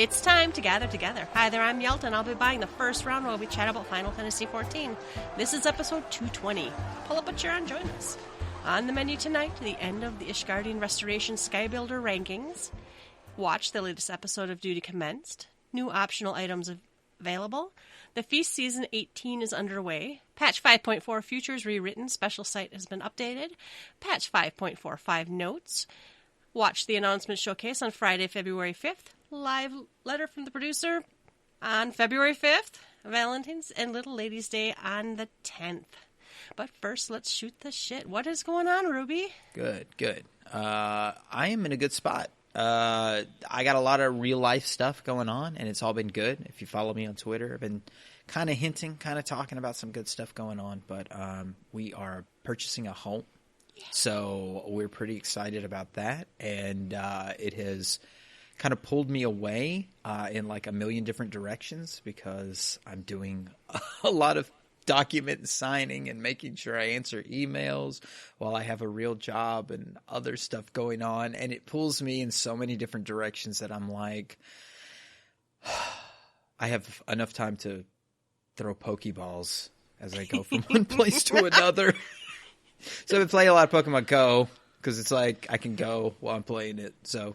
It's time to gather together. Hi there, I'm Yelta, and I'll be buying the first round while we chat about Final Fantasy XIV. This is episode 220. Pull up a chair and join us. On the menu tonight, the end of the Ishgardian Restoration Skybuilder rankings. Watch the latest episode of Duty Commenced. New optional items available. The Feast Season 18 is underway. Patch 5.4 Futures rewritten. Special site has been updated. Patch 5.45 notes. Watch the announcement showcase on Friday, February 5th. Live letter from the producer on February 5th. Valentine's and Little Ladies' Day on the 10th. But first, let's shoot the shit. What is going on, Ruby? Good. I am in a good spot. I got a lot of real-life stuff going on, and it's all been good. If you follow me on Twitter, I've been kind of hinting, kind of talking about some good stuff going on. But we are purchasing a home, so we're pretty excited about that. And it has kind of pulled me away in like a million different directions because I'm doing a lot of document signing and making sure I answer emails while I have a real job and other stuff going on. And it pulls me in so many different directions that I'm like, I have enough time to throw Pokeballs as I go from one place to another. So I've been playing a lot of Pokemon Go because it's like I can go while I'm playing it. So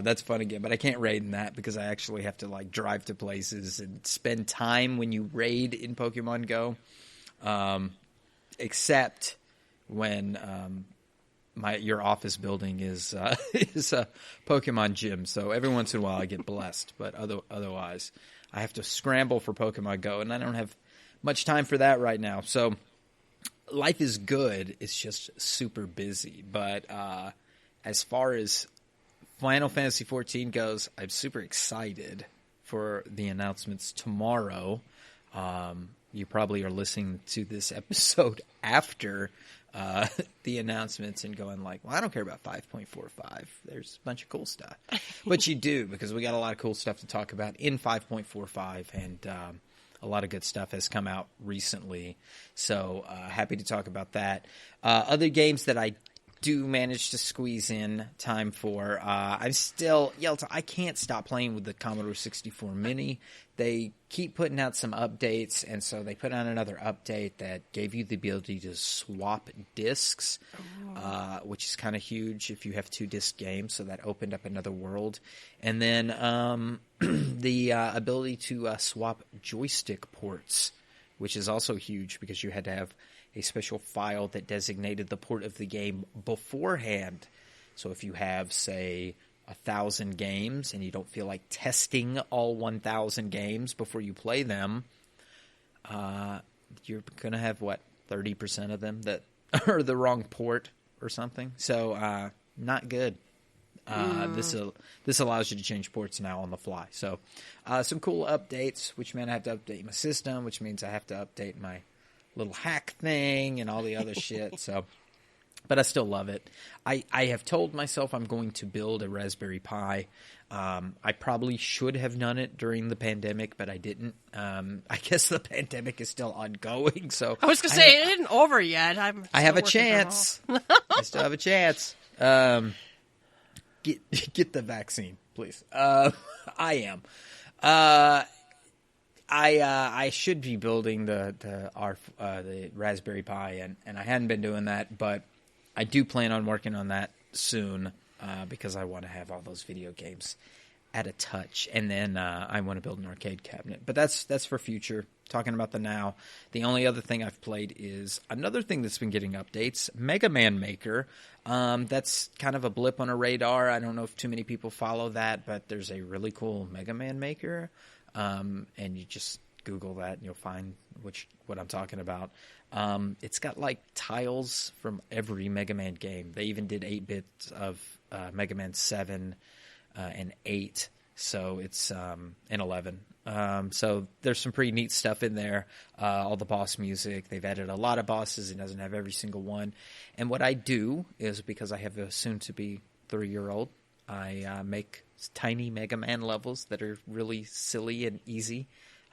that's fun again, but I can't raid in that because I actually have to like drive to places and spend time when you raid in Pokemon Go. Except when your office building is a Pokemon gym, so every once in a while I get blessed. But otherwise, I have to scramble for Pokemon Go, and I don't have much time for that right now. So life is good; it's just super busy. But as far as Final Fantasy XIV goes, I'm super excited for the announcements tomorrow. You probably are listening to this episode after the announcements and going like, well, I don't care about 5.45. There's a bunch of cool stuff. But you do, because we got a lot of cool stuff to talk about in 5.45, and a lot of good stuff has come out recently. So happy to talk about that. Other games that I do manage to squeeze in time for. I'm still, Yelta, I can't stop playing with the Commodore 64 Mini. They keep putting out some updates, and so they put out another update that gave you the ability to swap discs, which is kind of huge if you have 2-disc games, so that opened up another world. And then the ability to swap joystick ports, which is also huge because you had to have a special file that designated the port of the game beforehand. So if you have, say, 1,000 games and you don't feel like testing all 1,000 games before you play them, you're going to have, 30% of them that are the wrong port or something. So not good. This allows you to change ports now on the fly. So some cool updates, which meant I have to update my system, which means I have to update my little hack thing and all the other shit. So, but I still love it. I have told myself I'm going to build a Raspberry Pi. I probably should have done it during the pandemic, but I didn't. I guess the pandemic is still ongoing. So I was going to say, it isn't over yet. I have a chance. I still have a chance. Get the vaccine, please. I am. I should be building the Raspberry Pi, and I hadn't been doing that, but I do plan on working on that soon because I want to have all those video games at a touch, and then I want to build an arcade cabinet. But that's for future. Talking about the now, the only other thing I've played is another thing that's been getting updates, Mega Man Maker. That's kind of a blip on a radar. I don't know if too many people follow that, but there's a really cool Mega Man Maker. And you just Google that and you'll find what I'm talking about. It's got like tiles from every Mega Man game. They even did 8 bits of Mega Man 7 and 8, so it's and 11. So there's some pretty neat stuff in there. All the boss music. They've added a lot of bosses. It doesn't have every single one. And what I do is, because I have a soon-to-be 3-year-old, I make tiny Mega Man levels that are really silly and easy.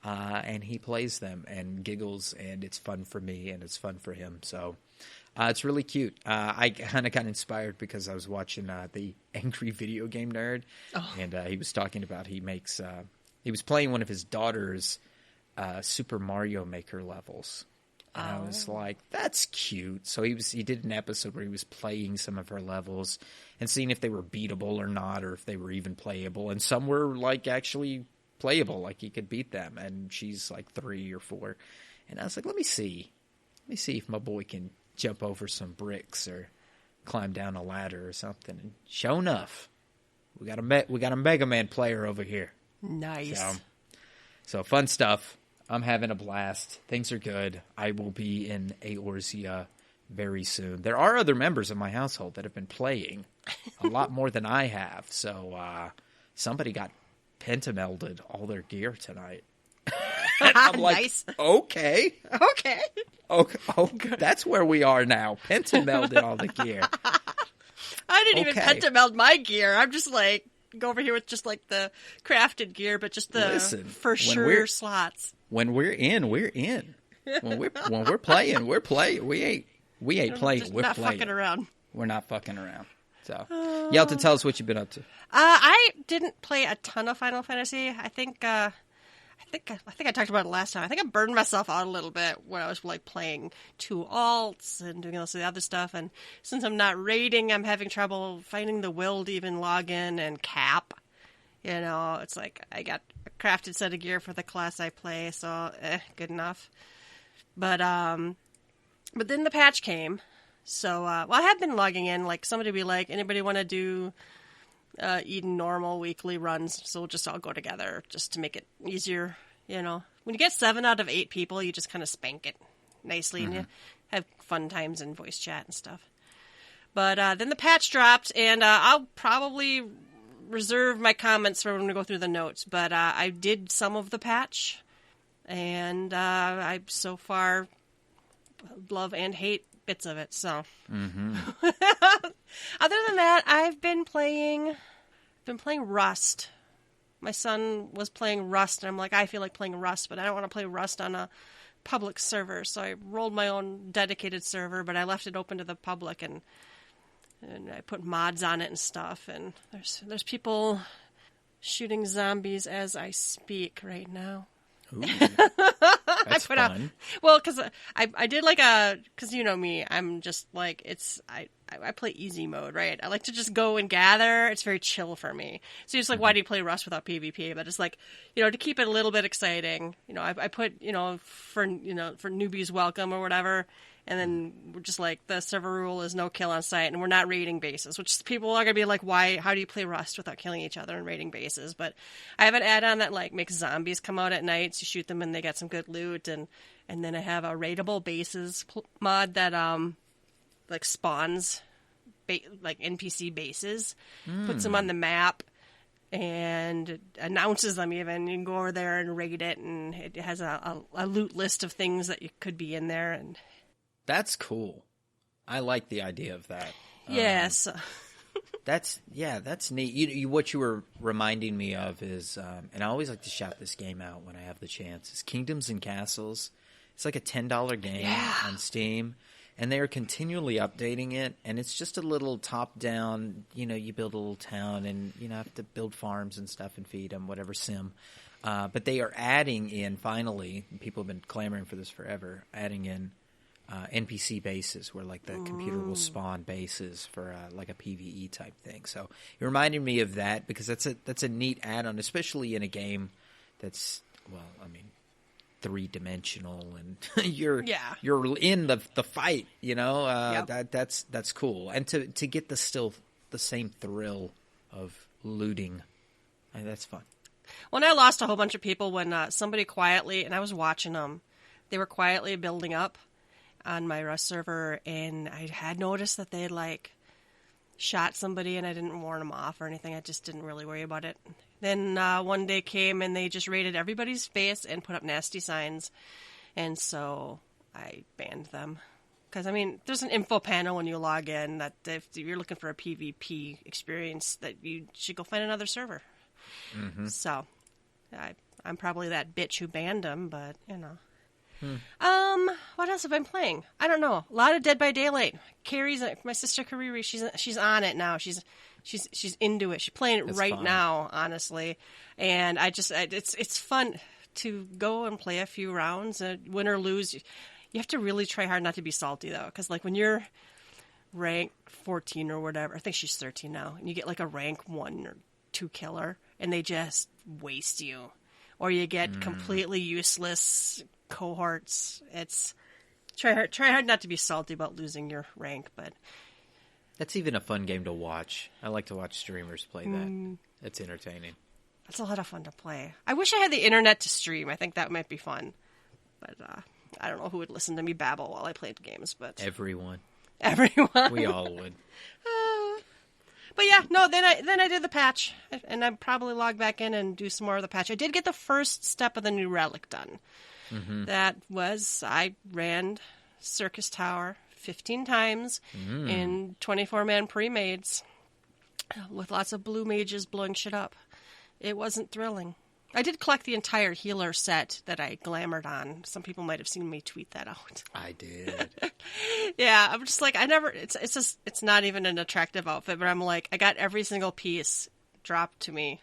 and he plays them and giggles, and it's fun for me and it's fun for him. So it's really cute. I kind of got inspired because I was watching the Angry Video Game Nerd, and he was talking about he was playing one of his daughter's Super Mario Maker levels. And I was like, that's cute. So he did an episode where he was playing some of her levels and seeing if they were beatable or not, or if they were even playable. And some were like actually playable, like he could beat them. And she's like 3 or 4. And I was like, let me see if my boy can jump over some bricks or climb down a ladder or something. And sure enough, we got a Mega Man player over here. Nice. So fun stuff. I'm having a blast. Things are good. I will be in Eorzea very soon. There are other members of my household that have been playing a lot more than I have. So somebody got pentamelded all their gear tonight. I'm like, nice. Okay. That's where we are now. Pentamelded all the gear. I didn't even pentameld my gear. I'm just like, go over here with just like the crafted gear, but just the for sure slots. When we're in, we're in. When we're playing, we're playing. We ain't playing. Just we're not playing. Fucking around. We're not fucking around. So, Yelta, tell us what you've been up to. I didn't play a ton of Final Fantasy. I think I talked about it last time. I think I burned myself out a little bit when I was like playing 2 alts and doing all this other stuff. And since I'm not raiding, I'm having trouble finding the will to even log in and cap. You know, it's like I got a crafted set of gear for the class I play, so good enough. But then the patch came, so well, I had been logging in. Like somebody would be like, anybody want to do Eden normal weekly runs? So we'll just all go together just to make it easier. You know, when you get 7 out of 8 people, you just kind of spank it nicely, and you have fun times in voice chat and stuff. But then the patch dropped, and I'll probably reserve my comments for when we go through the notes, but I did some of the patch, and I so far love and hate bits of it. So, other than that, I've been playing Rust. My son was playing Rust, and I'm like, I feel like playing Rust, but I don't want to play Rust on a public server. So I rolled my own dedicated server, but I left it open to the public, and I put mods on it and stuff, and there's people shooting zombies as I speak right now. Ooh, that's fun. Well, because I did like because you know me, I'm just like, I play easy mode, right? I like to just go and gather. It's very chill for me. So you're just like, why do you play Rust without PvP? But it's like, you know, to keep it a little bit exciting, you know, I put, you know, for newbies welcome or whatever. And then we're just like, the server rule is no kill on site, and we're not raiding bases, which people are going to be like, how do you play Rust without killing each other and raiding bases? But I have an add-on that like makes zombies come out at night, so you shoot them and they get some good loot. And then I have a raidable bases mod that like spawns like NPC bases, puts them on the map, and announces them even. You can go over there and raid it, and it has a loot list of things that you could be in there. And that's cool. I like the idea of that. Yes. That's neat. What you were reminding me of is, and I always like to shout this game out when I have the chance, is Kingdoms and Castles. It's like a $10 game on Steam, and they are continually updating it, and it's just a little top-down, you know, you build a little town, and, you know, have to build farms and stuff and feed them, whatever sim. But they are adding in, finally, people have been clamoring for this forever, adding in NPC bases where like the computer will spawn bases for like a PvE type thing. So it reminded me of that because that's a neat add-on, especially in a game that's, well, I mean, 3-dimensional and you're in the fight, you know. That's cool, and to get the same thrill of looting, that's fun. Well, and I lost a whole bunch of people when somebody quietly, and I was watching them, they were quietly building up on my Rust server, and I had noticed that they had like shot somebody, and I didn't warn them off or anything. I just didn't really worry about it. Then one day came, and they just raided everybody's face and put up nasty signs, and so I banned them. Because, I mean, there's an info panel when you log in that if you're looking for a PvP experience, that you should go find another server. So I'm probably that bitch who banned him, but, you know. What else have I been playing? I don't know. A lot of Dead by Daylight. Carrie's my sister Kariri. She's on it now. She's into it. She's playing it right now, honestly. And it's fun to go and play a few rounds. Win or lose, you have to really try hard not to be salty though, because like when you're rank 14 or whatever, I think she's 13 now, and you get like a rank 1 or 2 killer, and they just waste you, or you get completely useless cohorts. It's try hard not to be salty about losing your rank, but that's even a fun game to watch. I like to watch streamers play that. It's entertaining. It's a lot of fun to play. I wish I had the internet to stream. I think that might be fun, but I don't know who would listen to me babble while I played games. But everyone, we all would. But yeah, no. Then I did the patch, and I probably log back in and do some more of the patch. I did get the first step of the new relic done. That was, I ran Circus Tower 15 times in 24-man pre-mades with lots of blue mages blowing shit up. It wasn't thrilling. I did collect the entire healer set that I glamored on. Some people might have seen me tweet that out. I did. Yeah, I'm just like, it's not even an attractive outfit, but I'm like, I got every single piece dropped to me.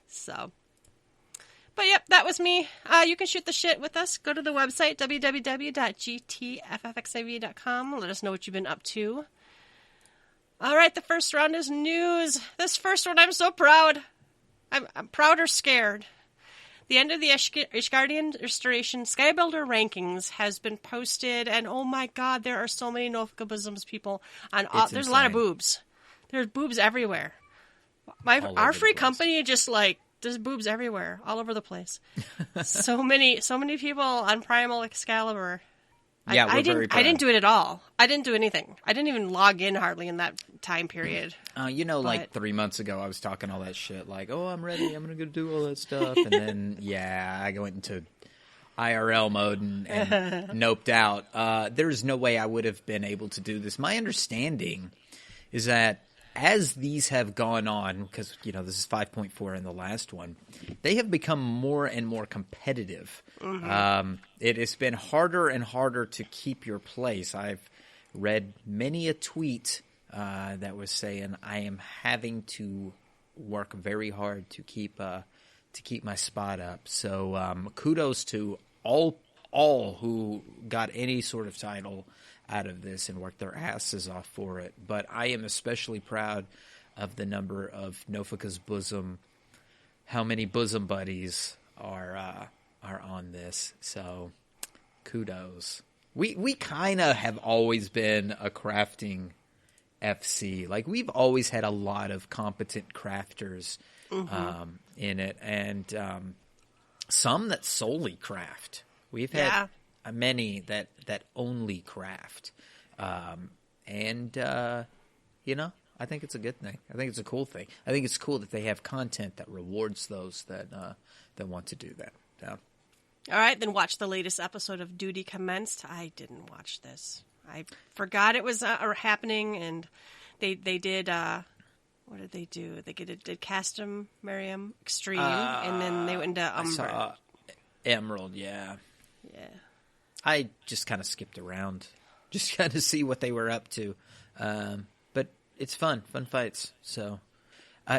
So... But yep, that was me. You can shoot the shit with us. Go to the website, www.GTFFXIV.com. Let us know what you've been up to. All right, the first round is news. This first one, I'm so proud. I'm proud or scared. The end of the Ishgardian Restoration Skybuilder rankings has been posted, and oh my god, there are so many Nofkabisms people. There's a lot of boobs. There's boobs everywhere. Our free company just like... There's boobs everywhere, all over the place. so many people on Primal Excalibur. Yeah, I didn't do it at all. I didn't do anything. I didn't even log in hardly in that time period. Like 3 months ago, I was talking all that shit, like, oh, I'm ready, I'm going to go do all that stuff. And then, I went into IRL mode and noped out. There's no way I would have been able to do this. My understanding is that as these have gone on, because, this is 5.4 in the last one, they have become more and more competitive. It has been harder and harder to keep your place. I've read many a tweet that was saying I am having to work very hard to keep my spot up. So kudos to all who got any sort of title out of this and worked their asses off for it. But I am especially proud of the number of Nofika's bosom, how many bosom buddies are on this. So kudos. We kind of have always been a crafting FC. Like, we've always had a lot of competent crafters in it, and some that solely craft. We've had many that only craft. I think it's a good thing. I think it's a cool thing. I think it's cool that they have content that rewards those that want to do that. Yeah. All right, then watch the latest episode of Duty Commenced. I didn't watch this. I forgot it was happening, and they did. What did they do? They did Custom Miriam Extreme, and then they went into Umbra. Emerald, yeah. Yeah. I just kind of skipped around, just kind of see what they were up to. But it's fun fights. So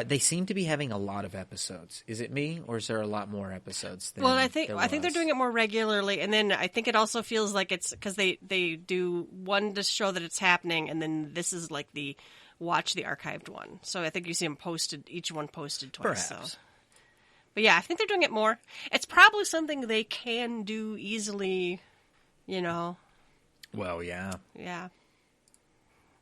they seem to be having a lot of episodes. Is it me, or is there a lot more episodes? Well, I think they're doing it more regularly, and then I think it also feels like it's because they do one to show that it's happening, and then this is like the watch the archived one. So I think you see them posted, each one posted twice. Perhaps. So. But yeah, I think they're doing it more. It's probably something they can do easily, Well, yeah. Yeah.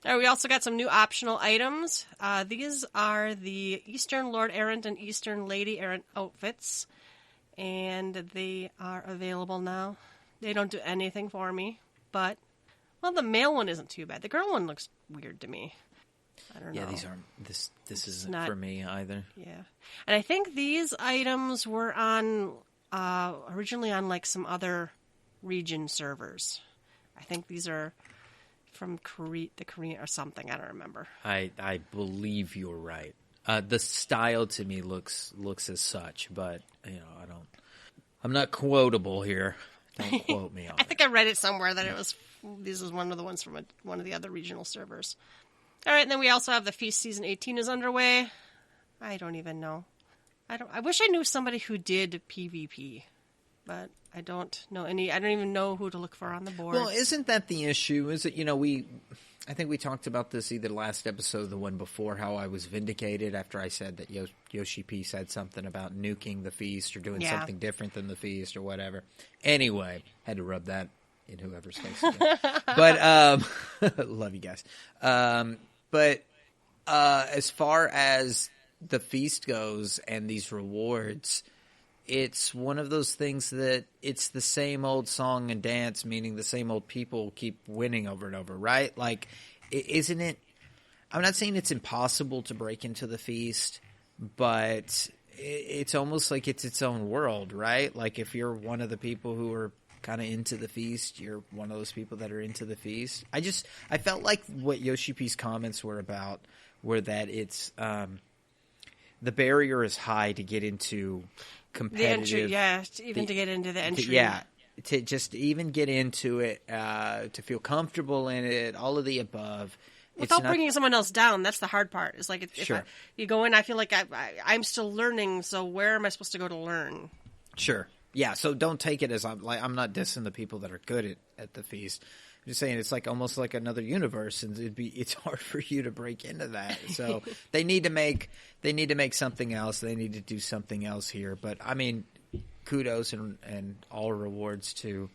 All right, we also got some new optional items. These are the Eastern Lord Errant and Eastern Lady Errant outfits, and they are available now. They don't do anything for me, but, the male one isn't too bad. The girl one looks weird to me. I don't know. Yeah, these aren't. This isn't for me either. Yeah, and I think these items were on originally on like some other region servers. I think these are from the Korean or something. I don't remember. I believe you're right. The style to me looks as such, but I'm not quotable here. Don't quote me on I think I read it somewhere that this is one of the ones from one of the other regional servers. All right, and then we also have the Feast Season 18 is underway. I don't even know. I wish I knew somebody who did PvP, but I don't know any. I don't even know who to look for on the board. Well, isn't that the issue? Is it, I think we talked about this either last episode or the one before, how I was vindicated after I said that Yoshi P said something about nuking the feast or doing something different than the feast or whatever. Anyway, had to rub that in whoever's face again. But, love you guys. But as far as the feast goes and these rewards, it's one of those things that it's the same old song and dance, meaning the same old people keep winning over and over, right? Like, isn't it? I'm not saying it's impossible to break into the feast, but it's almost like it's its own world, right? Like, if you're one of the people who are kind of into the feast, you're one of those people that are into the feast. I felt like what Yoshi P's comments were about were that it's the barrier is high to get into competitive. The entry, to get into the entry. To just even get into it, to feel comfortable in it, all of the above. Without bringing someone else down, that's the hard part. It's like if you go in, I feel like I'm still learning, so where am I supposed to go to learn? Sure. Yeah, so don't take it as I'm not dissing the people that are good at the feast. I'm just saying it's like almost like another universe, and it's hard for you to break into that. So they need to make something else. They need to do something else here. But I mean, kudos and all rewards to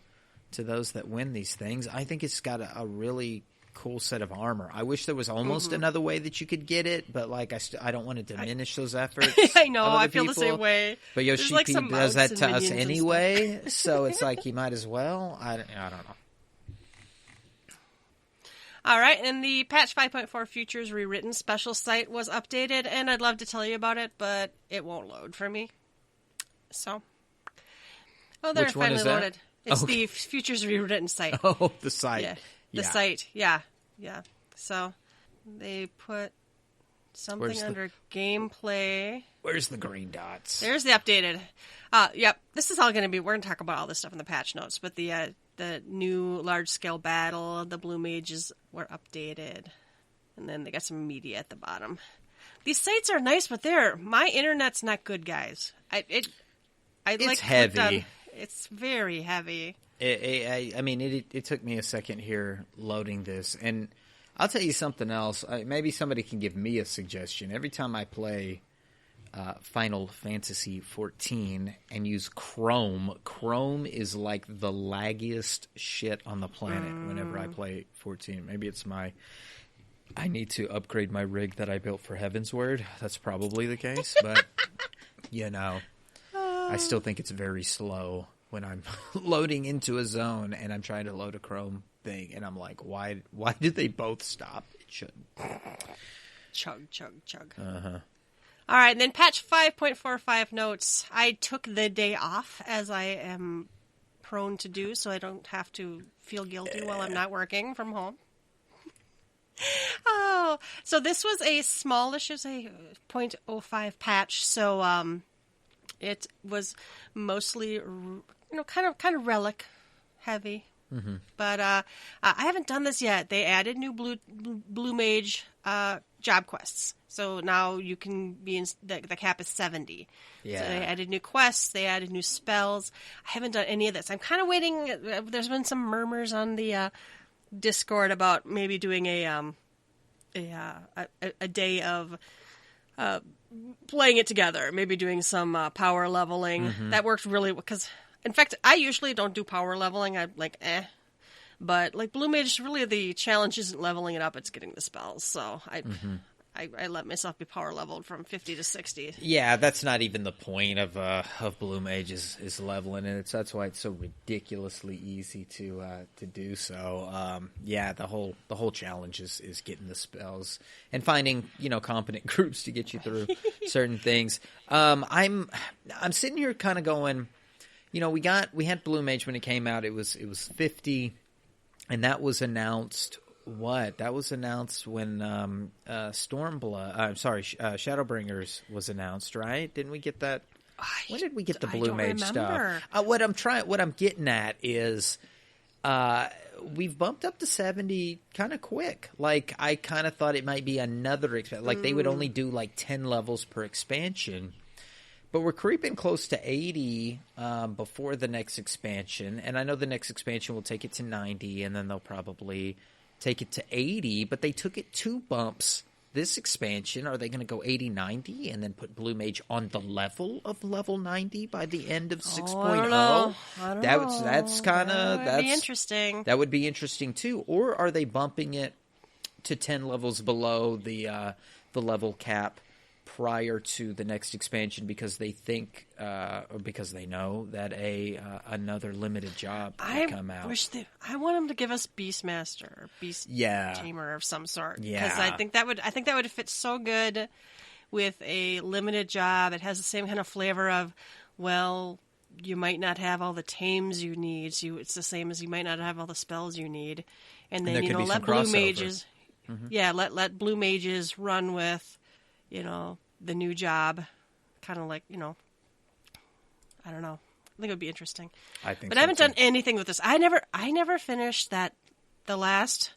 those that win these things. I think it's got a really cool set of armor. I wish there was almost another way that you could get it, but like I don't want to diminish those efforts. I know, I feel the same way. But Yoshi P does that to us anyway, so it's like you might as well. I don't know. All right, and the patch 5.4 Futures Rewritten special site was updated, and I'd love to tell you about it, but it won't load for me. So, there, which one finally is that? Loaded. It's the Futures Rewritten site. Oh, the site. Yeah. The site, yeah. So they put something under gameplay. Where's the green dots? There's the updated. Yep. This is all going to be. We're going to talk about all this stuff in the patch notes. But the new large scale battle, the blue mages were updated, and then they got some media at the bottom. These sites are nice, but my internet's not good, guys. It's heavy. It's very heavy. It took me a second here loading this, and I'll tell you something else. Maybe somebody can give me a suggestion. Every time I play Final Fantasy XIV and use Chrome is like the laggiest shit on the planet whenever I play 14. Maybe it's I need to upgrade my rig that I built for Heaven's Word. That's probably the case, but I still think it's very slow when I'm loading into a zone and I'm trying to load a Chrome thing, and I'm like, why did they both stop? It shouldn't. Chug. Uh-huh. All right, and then patch 5.45 notes. I took the day off, as I am prone to do, so I don't have to feel guilty while I'm not working from home. So this was a smallish, as a 0.05 patch, so it was mostly, kind of relic heavy. Mm-hmm. But I haven't done this yet. They added new blue mage job quests, so now you can be in the cap is 70. Yeah. So they added new quests. They added new spells. I haven't done any of this. I'm kind of waiting. There's been some murmurs on the Discord about maybe doing a day of playing it together, maybe doing some power leveling. Mm-hmm. That worked really well, because, in fact, I usually don't do power leveling. I'm like, But, like, Blue Mage, really the challenge isn't leveling it up, it's getting the spells. So I let myself be power leveled from 50 to 60. Yeah, that's not even the point of Blue Mage is leveling it. That's why it's so ridiculously easy to do so. The whole challenge is getting the spells and finding competent groups to get you through certain things. I'm sitting here kind of going, we had Blue Mage when it came out. It was 50, and that was announced What? That was announced when Shadowbringers was announced, right? Didn't we get that? When did we get the Blue Mage stuff? What I'm getting at is we've bumped up to 70 kind of quick. Like, I kind of thought it might be another like they would only do like 10 levels per expansion. But we're creeping close to 80 before the next expansion. And I know the next expansion will take it to 90, and then they'll probably take it to 80. But they took it 2 bumps this expansion. Are they going to go 80, 90, and then put Blue Mage on the level of level 90 by the end of 6.0? I don't know. That's kind of... That would be interesting. That would be interesting, too. Or are they bumping it to 10 levels below the level cap prior to the next expansion because they think or because they know that another limited job will come out. I want them to give us Beastmaster or Beast Tamer of some sort. Yeah, because I think that would fit so good with a limited job. It has the same kind of flavor of, well, you might not have all the tames you need. So it's the same as you might not have all the spells you need, and then let Blue Mages, let Blue Mages run with, the new job, kind of like, I don't know. I think it would be interesting. But I haven't done anything with this. I never finished the last.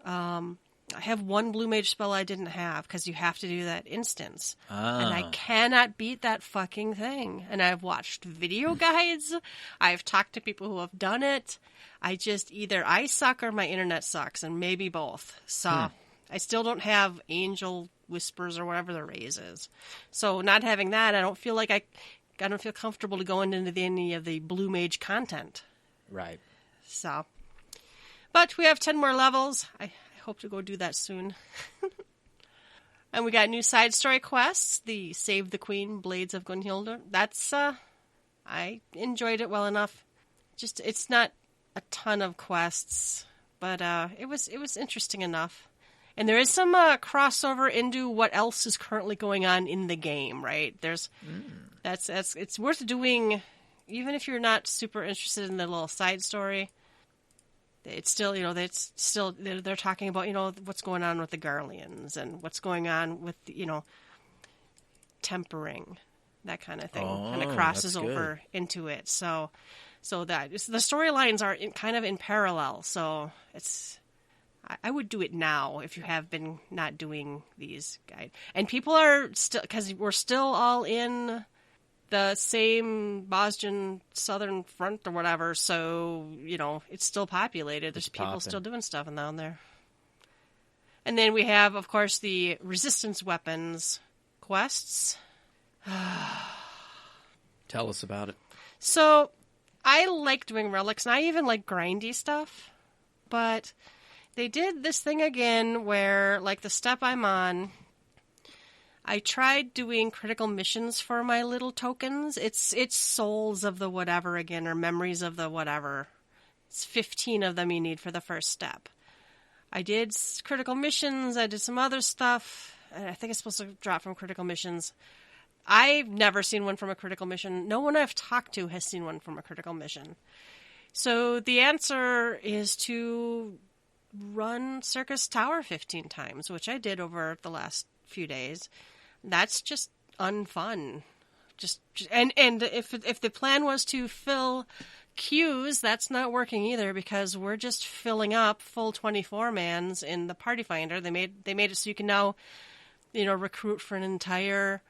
I have one Blue Mage spell I didn't have because you have to do that instance, and I cannot beat that fucking thing. And I've watched video guides. I've talked to people who have done it. Either I suck or my internet sucks, and maybe both. So I still don't have Angel Whispers or whatever the raise is. So not having that, I don't feel comfortable to go into any of the Blue Mage content. Right. So, but we have 10 more levels. I hope to go do that soon. And we got new side story quests, the Save the Queen, Blades of Gunhildr. That's, I enjoyed it well enough. Just, it's not a ton of quests, but it was interesting enough. And there is some crossover into what else is currently going on in the game, right? It's worth doing, even if you're not super interested in the little side story. It's still, they're talking about, what's going on with the Garleans and what's going on with, tempering, that kind of thing. Kind of crosses over into it. So that the storylines are kind of in parallel. So I would do it now if you have been not doing these guides. And people are still, because we're still all in the same Bosnian Southern Front or whatever, so, it's still populated. There's people still doing stuff down there. And then we have, of course, the resistance weapons quests. Tell us about it. So, I like doing relics, and I even like grindy stuff, but they did this thing again where, like the step I'm on, I tried doing critical missions for my little tokens. It's souls of the whatever again, or memories of the whatever. It's 15 of them you need for the first step. I did critical missions. I did some other stuff. I think it's supposed to drop from critical missions. I've never seen one from a critical mission. No one I've talked to has seen one from a critical mission. So the answer is to run Circus Tower 15 times, which I did over the last few days. That's just unfun. And if the plan was to fill queues, that's not working either, because we're just filling up full 24-mans in the Party Finder. They made it so you can now, recruit for an entire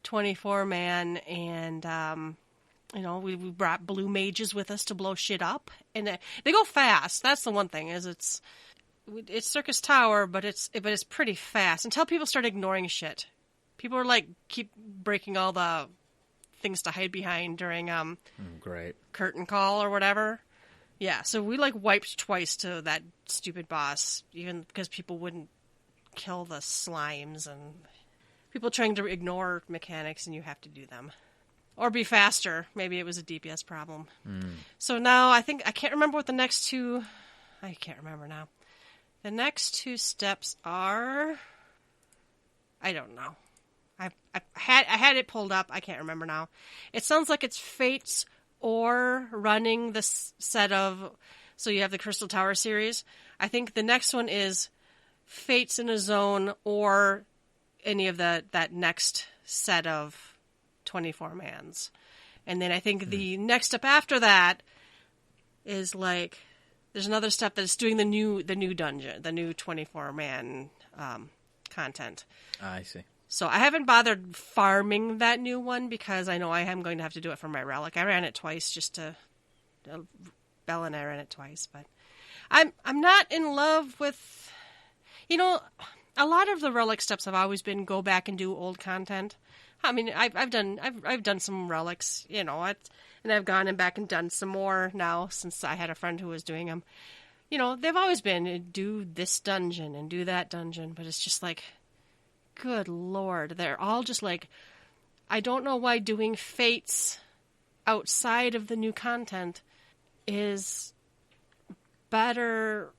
24-man, and we brought Blue Mages with us to blow shit up, and they go fast. That's the one thing, is it's Circus Tower, but it's pretty fast until people start ignoring shit. People are keep breaking all the things to hide behind during great curtain call or whatever. Yeah, so we wiped twice to that stupid boss, even because people wouldn't kill the slimes, and people trying to ignore mechanics, and you have to do them. Or be faster. Maybe it was a DPS problem. So now I can't remember what the next two... I can't remember now. The next two steps are... I don't know. I had it pulled up. I can't remember now. It sounds like it's Fates or running this set of So you have the Crystal Tower series. I think the next one is Fates in a Zone or any of that next set of 24 mans. And then I think the next step after that is like there's another step that's doing the new dungeon, the new 24 man content. I see. So I haven't bothered farming that new one because I know I am going to have to do it for my relic. I ran it twice just to Bella and I ran it twice, but I'm not in love with, you know, a lot of the relic steps have always been go back and do old content. I mean, I've done some relics, you know, and I've gone back and done some more now since I had a friend who was doing them. You know, they've always been do this dungeon and do that dungeon, but it's just like, good Lord, they're all just like, I don't know why doing fates outside of the new content is better.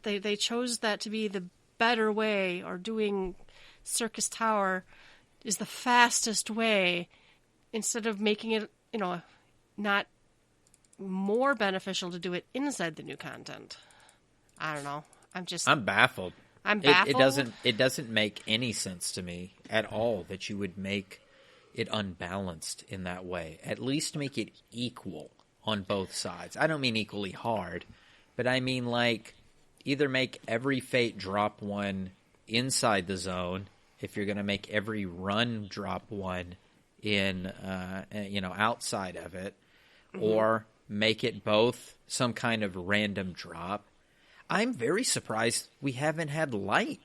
They chose that to be the better way, or doing Circus Tower is the fastest way instead of making it, you know, not more beneficial to do it inside the new content. I don't know. I'm baffled. I'm baffled. It doesn't make any sense to me at all that you would make it unbalanced in that way. At least make it equal on both sides. I don't mean equally hard, but I mean like either make every fate drop one inside the zone if you're going to make every run drop one in outside of it, or make it both some kind of random drop. I'm very surprised we haven't had light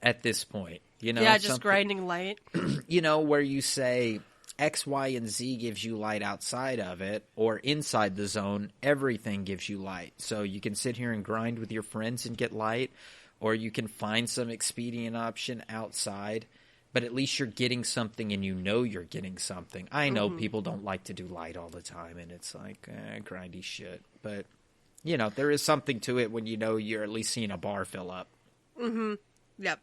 at this point. You know, yeah, just grinding light. You know, where you say X, Y, and Z gives you light outside of it, or inside the zone, everything gives you light. So you can sit here and grind with your friends and get light, or you can find some expedient option outside, but at least you're getting something and you know you're getting something. I know people don't like to do light all the time, and it's like grindy shit. But, you know, there is something to it when you know you're at least seeing a bar fill up. Mm-hmm. Yep.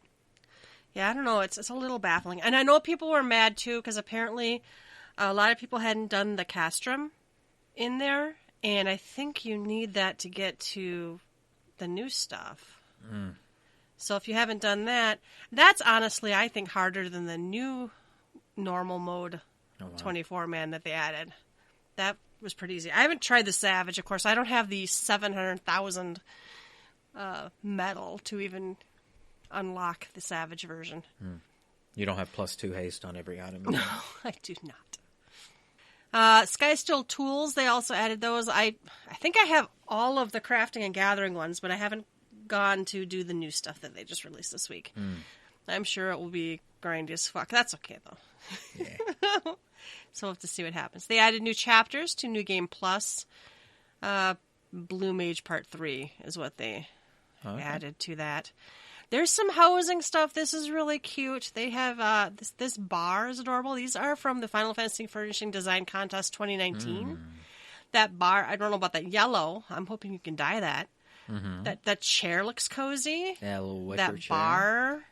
Yeah, I don't know. It's a little baffling. And I know people were mad, too, because apparently a lot of people hadn't done the castrum in there, and I think you need that to get to the new stuff. Mm. So if you haven't done that, that's honestly, I think, harder than the new normal mode 24-man that they added. That was pretty easy. I haven't tried the Savage, of course. I don't have the 700,000 metal to even unlock the Savage version. You don't have +2 haste on every item? No, I do not. Skystill tools, they also added those. I think I have all of the crafting and gathering ones, but I haven't gone to do the new stuff that they just released this week. I'm sure it will be grindy as fuck. That's okay, though. Yeah. So we'll have to see what happens. They added new chapters to New Game Plus. Blue Mage Part 3 is what they added to that. There's some housing stuff. This is really cute. They have this bar is adorable. These are from the Final Fantasy Furnishing Design Contest 2019. That bar, I don't know about that yellow. I'm hoping you can dye that. That chair looks cozy. Yeah, a little wicker that chair. Bar.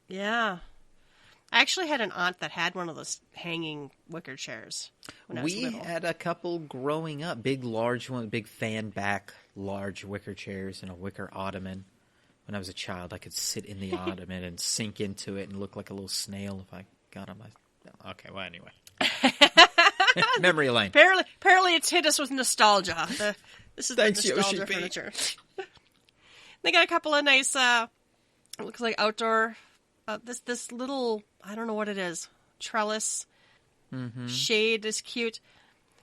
Yeah. I actually had an aunt that had one of those hanging wicker chairs when I was little. We had a couple growing up. Big, large one, big fan back, large wicker chairs and a wicker ottoman. When I was a child, I could sit in the ottoman and sink into it and look like a little snail if I got on my... Okay, well, anyway. Memory lane. Apparently it's hit us with nostalgia. This is Thanks, the nostalgia Yoshi furniture. They got a couple of nice, it looks like outdoor, this little, I don't know what it is, trellis shade is cute.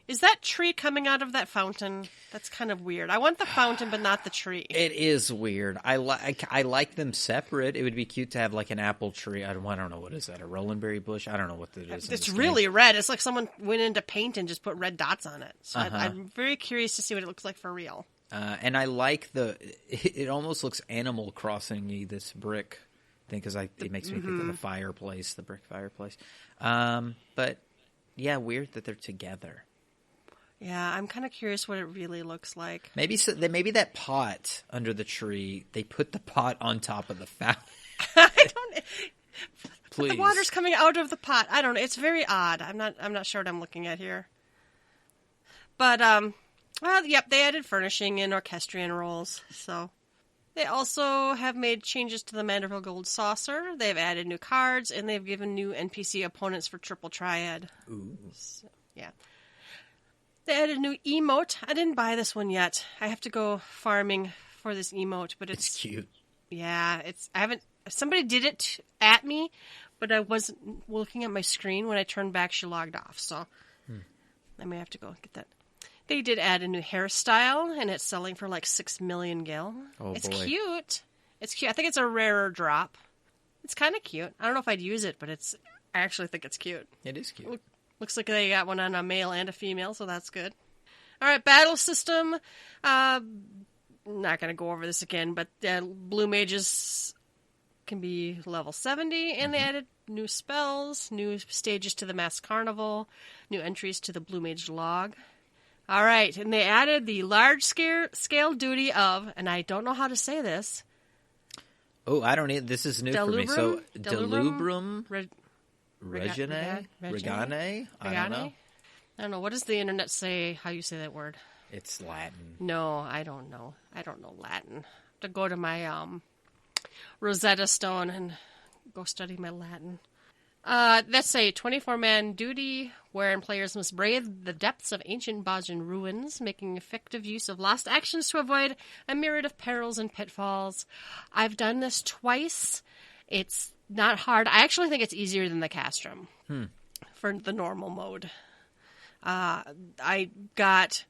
Is that tree coming out of that fountain? That's kind of weird. I want the fountain, but not the tree. It is weird. I like them separate. It would be cute to have like an apple tree. I don't know, what is that? A Rollenberry bush? I don't know what it is. It's really red. It's like someone went into paint and just put red dots on it. So I'm very curious to see what it looks like for real. And I like it almost looks Animal Crossing-y, this brick thing, because it makes me think of the fireplace, the brick fireplace. But yeah, weird that they're together. Yeah, I'm kind of curious what it really looks like. Maybe that pot under the tree, they put the pot on top of the fountain. I don't. Please. The water's coming out of the pot. I don't know. It's very odd. I'm not sure what I'm looking at here. But Well, yep, they added furnishing and orchestrion roles, so... They also have made changes to the Manderville Gold Saucer. They've added new cards, and they've given new NPC opponents for Triple Triad. Ooh. So, yeah. They added a new emote. I didn't buy this one yet. I have to go farming for this emote, but it's cute. Yeah, I haven't... Somebody did it at me, but I wasn't looking at my screen. When I turned back, she logged off, so I may have to go get that. They did add a new hairstyle, and it's selling for like 6 million gil. Oh, it's boy. cute. It's cute. I think it's a rarer drop. It's kind of cute. I don't know if I'd use it, but I actually think it's cute. It is cute. Looks like they got one on a male and a female, so that's good. All right, battle system. Not going to go over this again, but blue mages can be level 70, and they added new spells, new stages to the Masked Carnival, new entries to the Blue Mage log. All right, and they added the large-scale duty of, and I don't know how to say this. Oh, I don't need. This is new for me. So, Delubrum Regane? I don't know. I don't know. What does the internet say, how you say that word? It's Latin. No, I don't know. I don't know Latin. I have to go to my Rosetta Stone and go study my Latin. That's a 24-man duty wherein players must brave the depths of ancient Bosnian ruins, making effective use of lost actions to avoid a myriad of perils and pitfalls. I've done this twice. It's not hard. I actually think it's easier than the Castrum for the normal mode. I got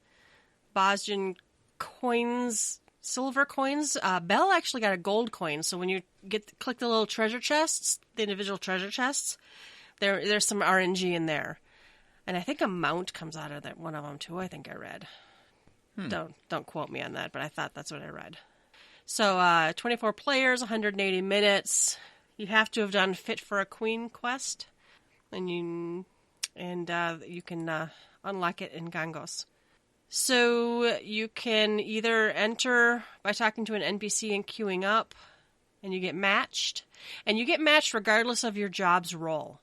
Bosnian coins, silver coins. Belle actually got a gold coin, so when you click the little treasure chests, the individual treasure chests, there's some RNG in there. And I think a mount comes out of that one of them too, I think I read. Don't quote me on that, but I thought that's what I read. So 24 players, 180 minutes. You have to have done Fit for a Queen quest, and you can unlock it in Gangos. So you can either enter by talking to an NPC and queuing up, and you get matched. And you get matched regardless of your job's role.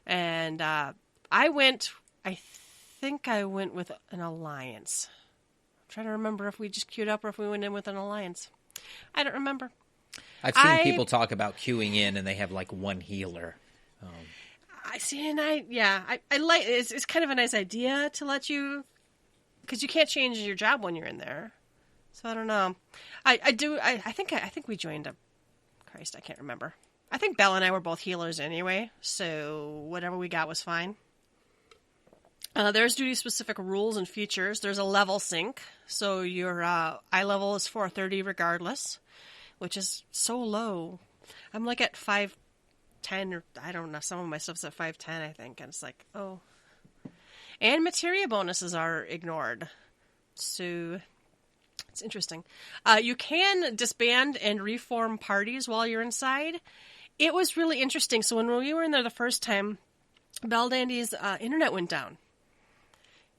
And I think I went with an alliance. I'm trying to remember if we just queued up or if we went in with an alliance. I don't remember. I've seen people talk about queuing in and they have like one healer. I see, and I like it's kind of a nice idea to let you, because you can't change your job when you're in there. So I don't know. I think we joined a. Christ, I can't remember. I think Belle and I were both healers anyway, so whatever we got was fine. There's duty-specific rules and features. There's a level sync, so your eye level is 430 regardless, which is so low. I'm like at 510, or I don't know, some of my stuff's at 510, I think, and it's like, oh. And materia bonuses are ignored, so it's interesting. You can disband and reform parties while you're inside. It was really interesting. So when we were in there the first time, Bell Dandy's internet went down.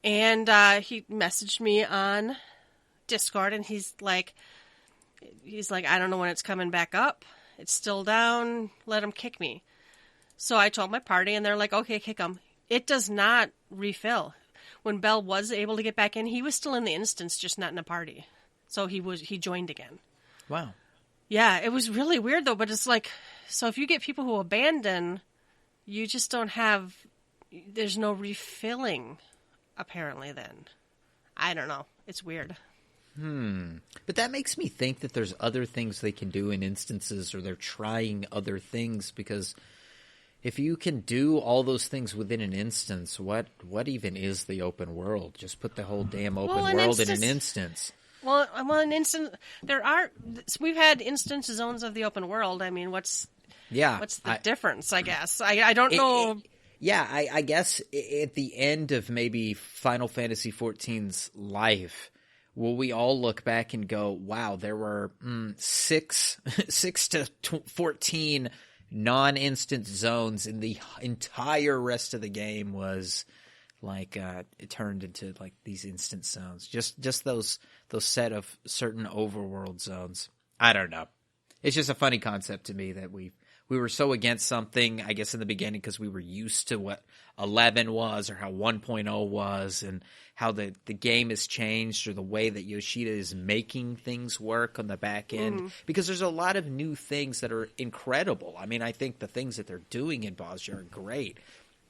And he messaged me on Discord, and he's like, I don't know when it's coming back up. It's still down. Let him kick me. So I told my party, and they're like, okay, kick him. It does not refill. When Bell was able to get back in, he was still in the instance, just not in a party. So he joined again. Wow. Yeah, it was really weird, though, but it's like, so if you get people who abandon, you just don't have, there's no refilling, apparently, then. I don't know. It's weird. But that makes me think that there's other things they can do in instances, or they're trying other things, because if you can do all those things within an instance, what even is the open world? Just put the whole damn open world in an instance. Well, an instance, we've had instance zones of the open world. I mean, what's the difference, I guess? I don't know. I guess at the end of maybe Final Fantasy XIV's life, will we all look back and go, wow, there were 6 to 14 non-instant zones, and the entire rest of the game was like it turned into like these instant zones. Just those set of certain overworld zones. I don't know. It's just a funny concept to me that we've were so against something, I guess, in the beginning because we were used to what 11 was or how 1.0 was and how the game has changed or the way that Yoshida is making things work on the back end. Because there's a lot of new things that are incredible. I mean, I think the things that they're doing in Bosnia are great.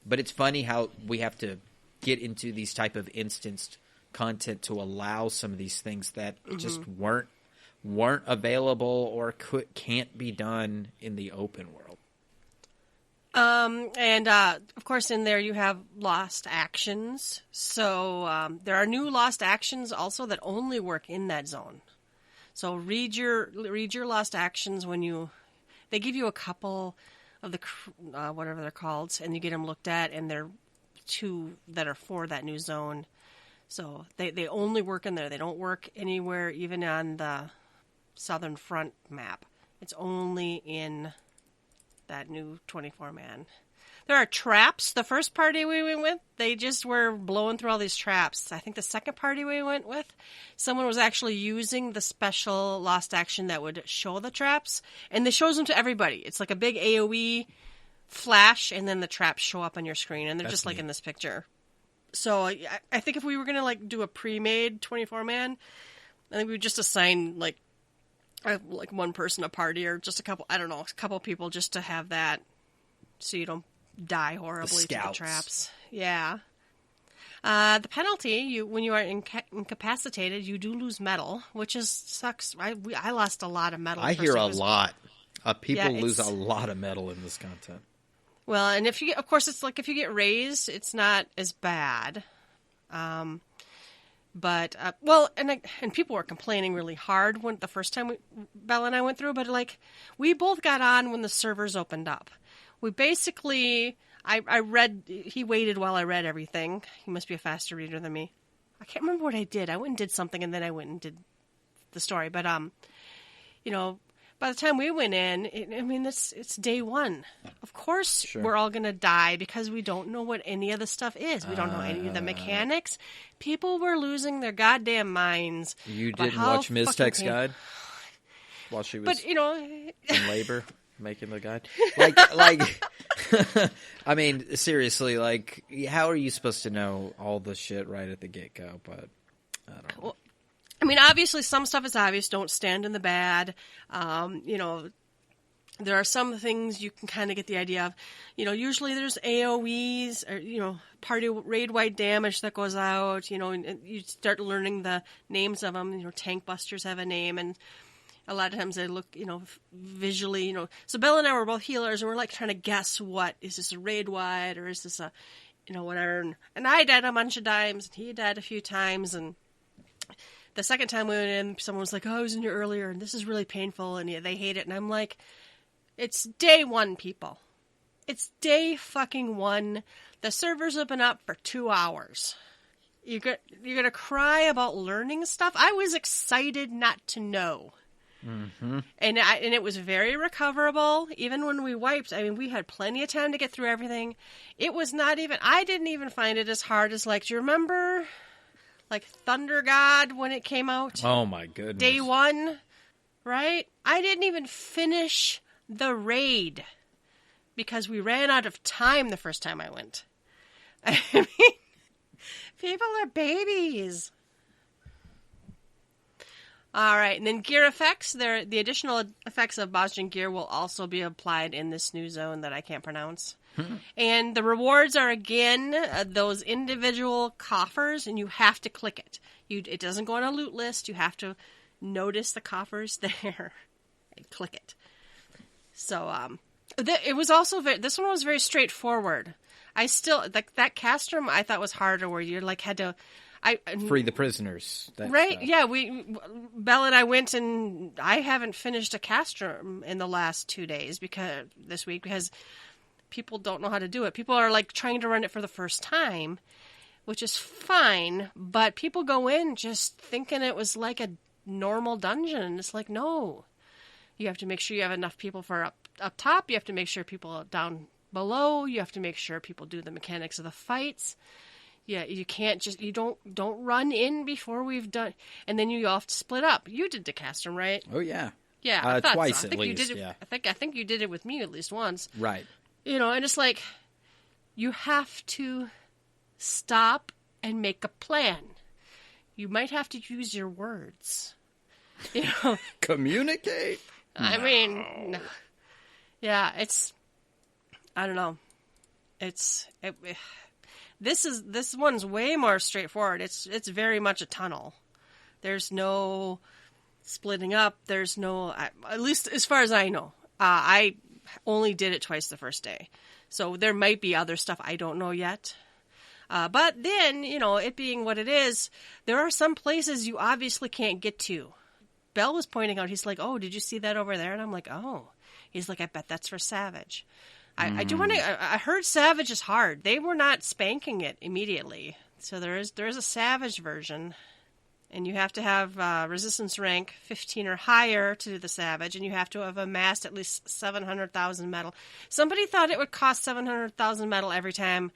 But it's funny how we have to get into these type of instanced content to allow some of these things that just weren't available or can't be done in the open world. And of course, in there you have lost actions. So there are new lost actions also that only work in that zone. So read your lost actions when they give you a couple of the whatever they're called, and you get them looked at, and they're 2 that are for that new zone. So they only work in there. They don't work anywhere, even on the Southern Front map. It's only in that new 24-man. There are traps. The first party we went with, they just were blowing through all these traps. I think the second party we went with, someone was actually using the special lost action that would show the traps, and they shows them to everybody. It's like a big AoE flash, and then the traps show up on your screen, and they're just like in this picture. So I think if we were going to do a pre-made 24-man, I think we would just assign like one person a party or just a couple people just to have that so you don't die horribly to the traps. Yeah. The penalty, when you are incapacitated, you do lose metal, which sucks. I lost a lot of metal. I hear a lot. People lose a lot of metal in this content. Well, and if you get raised, it's not as bad. But and people were complaining really hard when the first time Bella and I went through, but we both got on when the servers opened up. We basically, he waited while I read everything. He must be a faster reader than me. I can't remember what I did. I went and did something, and then I went and did the story. But by the time we went in, it's day 1. Of course, we're all going to die because we don't know what any of the stuff is. We don't know any of the mechanics. People were losing their goddamn minds. You didn't watch Ms. Tech's guide while she was in labor making the guide? I mean, seriously, how are you supposed to know all the shit right at the get-go? But I don't know. Well, I mean, obviously, some stuff is obvious. Don't stand in the bad. There are some things you can kind of get the idea of. Usually there's AoEs or, party raid-wide damage that goes out, and you start learning the names of them. Tank busters have a name, and a lot of times they look, visually, So Bella and I were both healers, and we're, trying to guess is this a raid-wide, or is this a, whatever. And I died a bunch of times, and he died a few times, and the second time we went in, someone was like, "Oh, I was in here earlier, and this is really painful," and they hate it. And I'm like, it's day 1, people. It's day fucking 1. The servers have been up for 2 hours. You're gonna cry about learning stuff? I was excited not to know. Mm-hmm. And it was very recoverable. Even when we wiped, we had plenty of time to get through everything. It was not even, I didn't even find it as hard as, do you remember... Thunder God when it came out. Oh my goodness. Day 1, right? I didn't even finish the raid because we ran out of time the first time I went. People are babies. All right, and then gear effects. The additional effects of Bosnian gear will also be applied in this new zone that I can't pronounce. And the rewards are, again, those individual coffers, and you have to click it. It doesn't go on a loot list. You have to notice the coffers there and click it. So it was also this one was very straightforward. I still, that castrum I thought was harder, where you had to... free the prisoners. Right, yeah. Bella and I went, and I haven't finished a castrum in the last 2 days this week because people don't know how to do it. People are trying to run it for the first time, which is fine, but people go in just thinking it was like a normal dungeon. It's no. You have to make sure you have enough people for up top. You have to make sure people are down below. You have to make sure people do the mechanics of the fights. Yeah, you can't you don't run in before we've done, and then you all have to split up. You did the castrum, right? Oh yeah. Yeah, I thought twice so. at least. Yeah, I think you did it with me at least once. right. And it's like you have to stop and make a plan. You might have to use your words. Communicate. I mean, no. Yeah, I don't know. This one's way more straightforward. It's very much a tunnel. There's no splitting up. There's no, at least as far as I know. I only did it twice the first day, so there might be other stuff I don't know yet. But then, it being what it is, there are some places you obviously can't get to. Bell was pointing out, he's like, "Oh, did you see that over there?" And I'm like, "Oh." He's like, "I bet that's for Savage." I do want to. I heard Savage is hard. They were not spanking it immediately, so there is a Savage version, and you have to have resistance rank 15 or higher to do the Savage, and you have to have amassed at least 700,000 metal. Somebody thought it would cost 700,000 metal every time.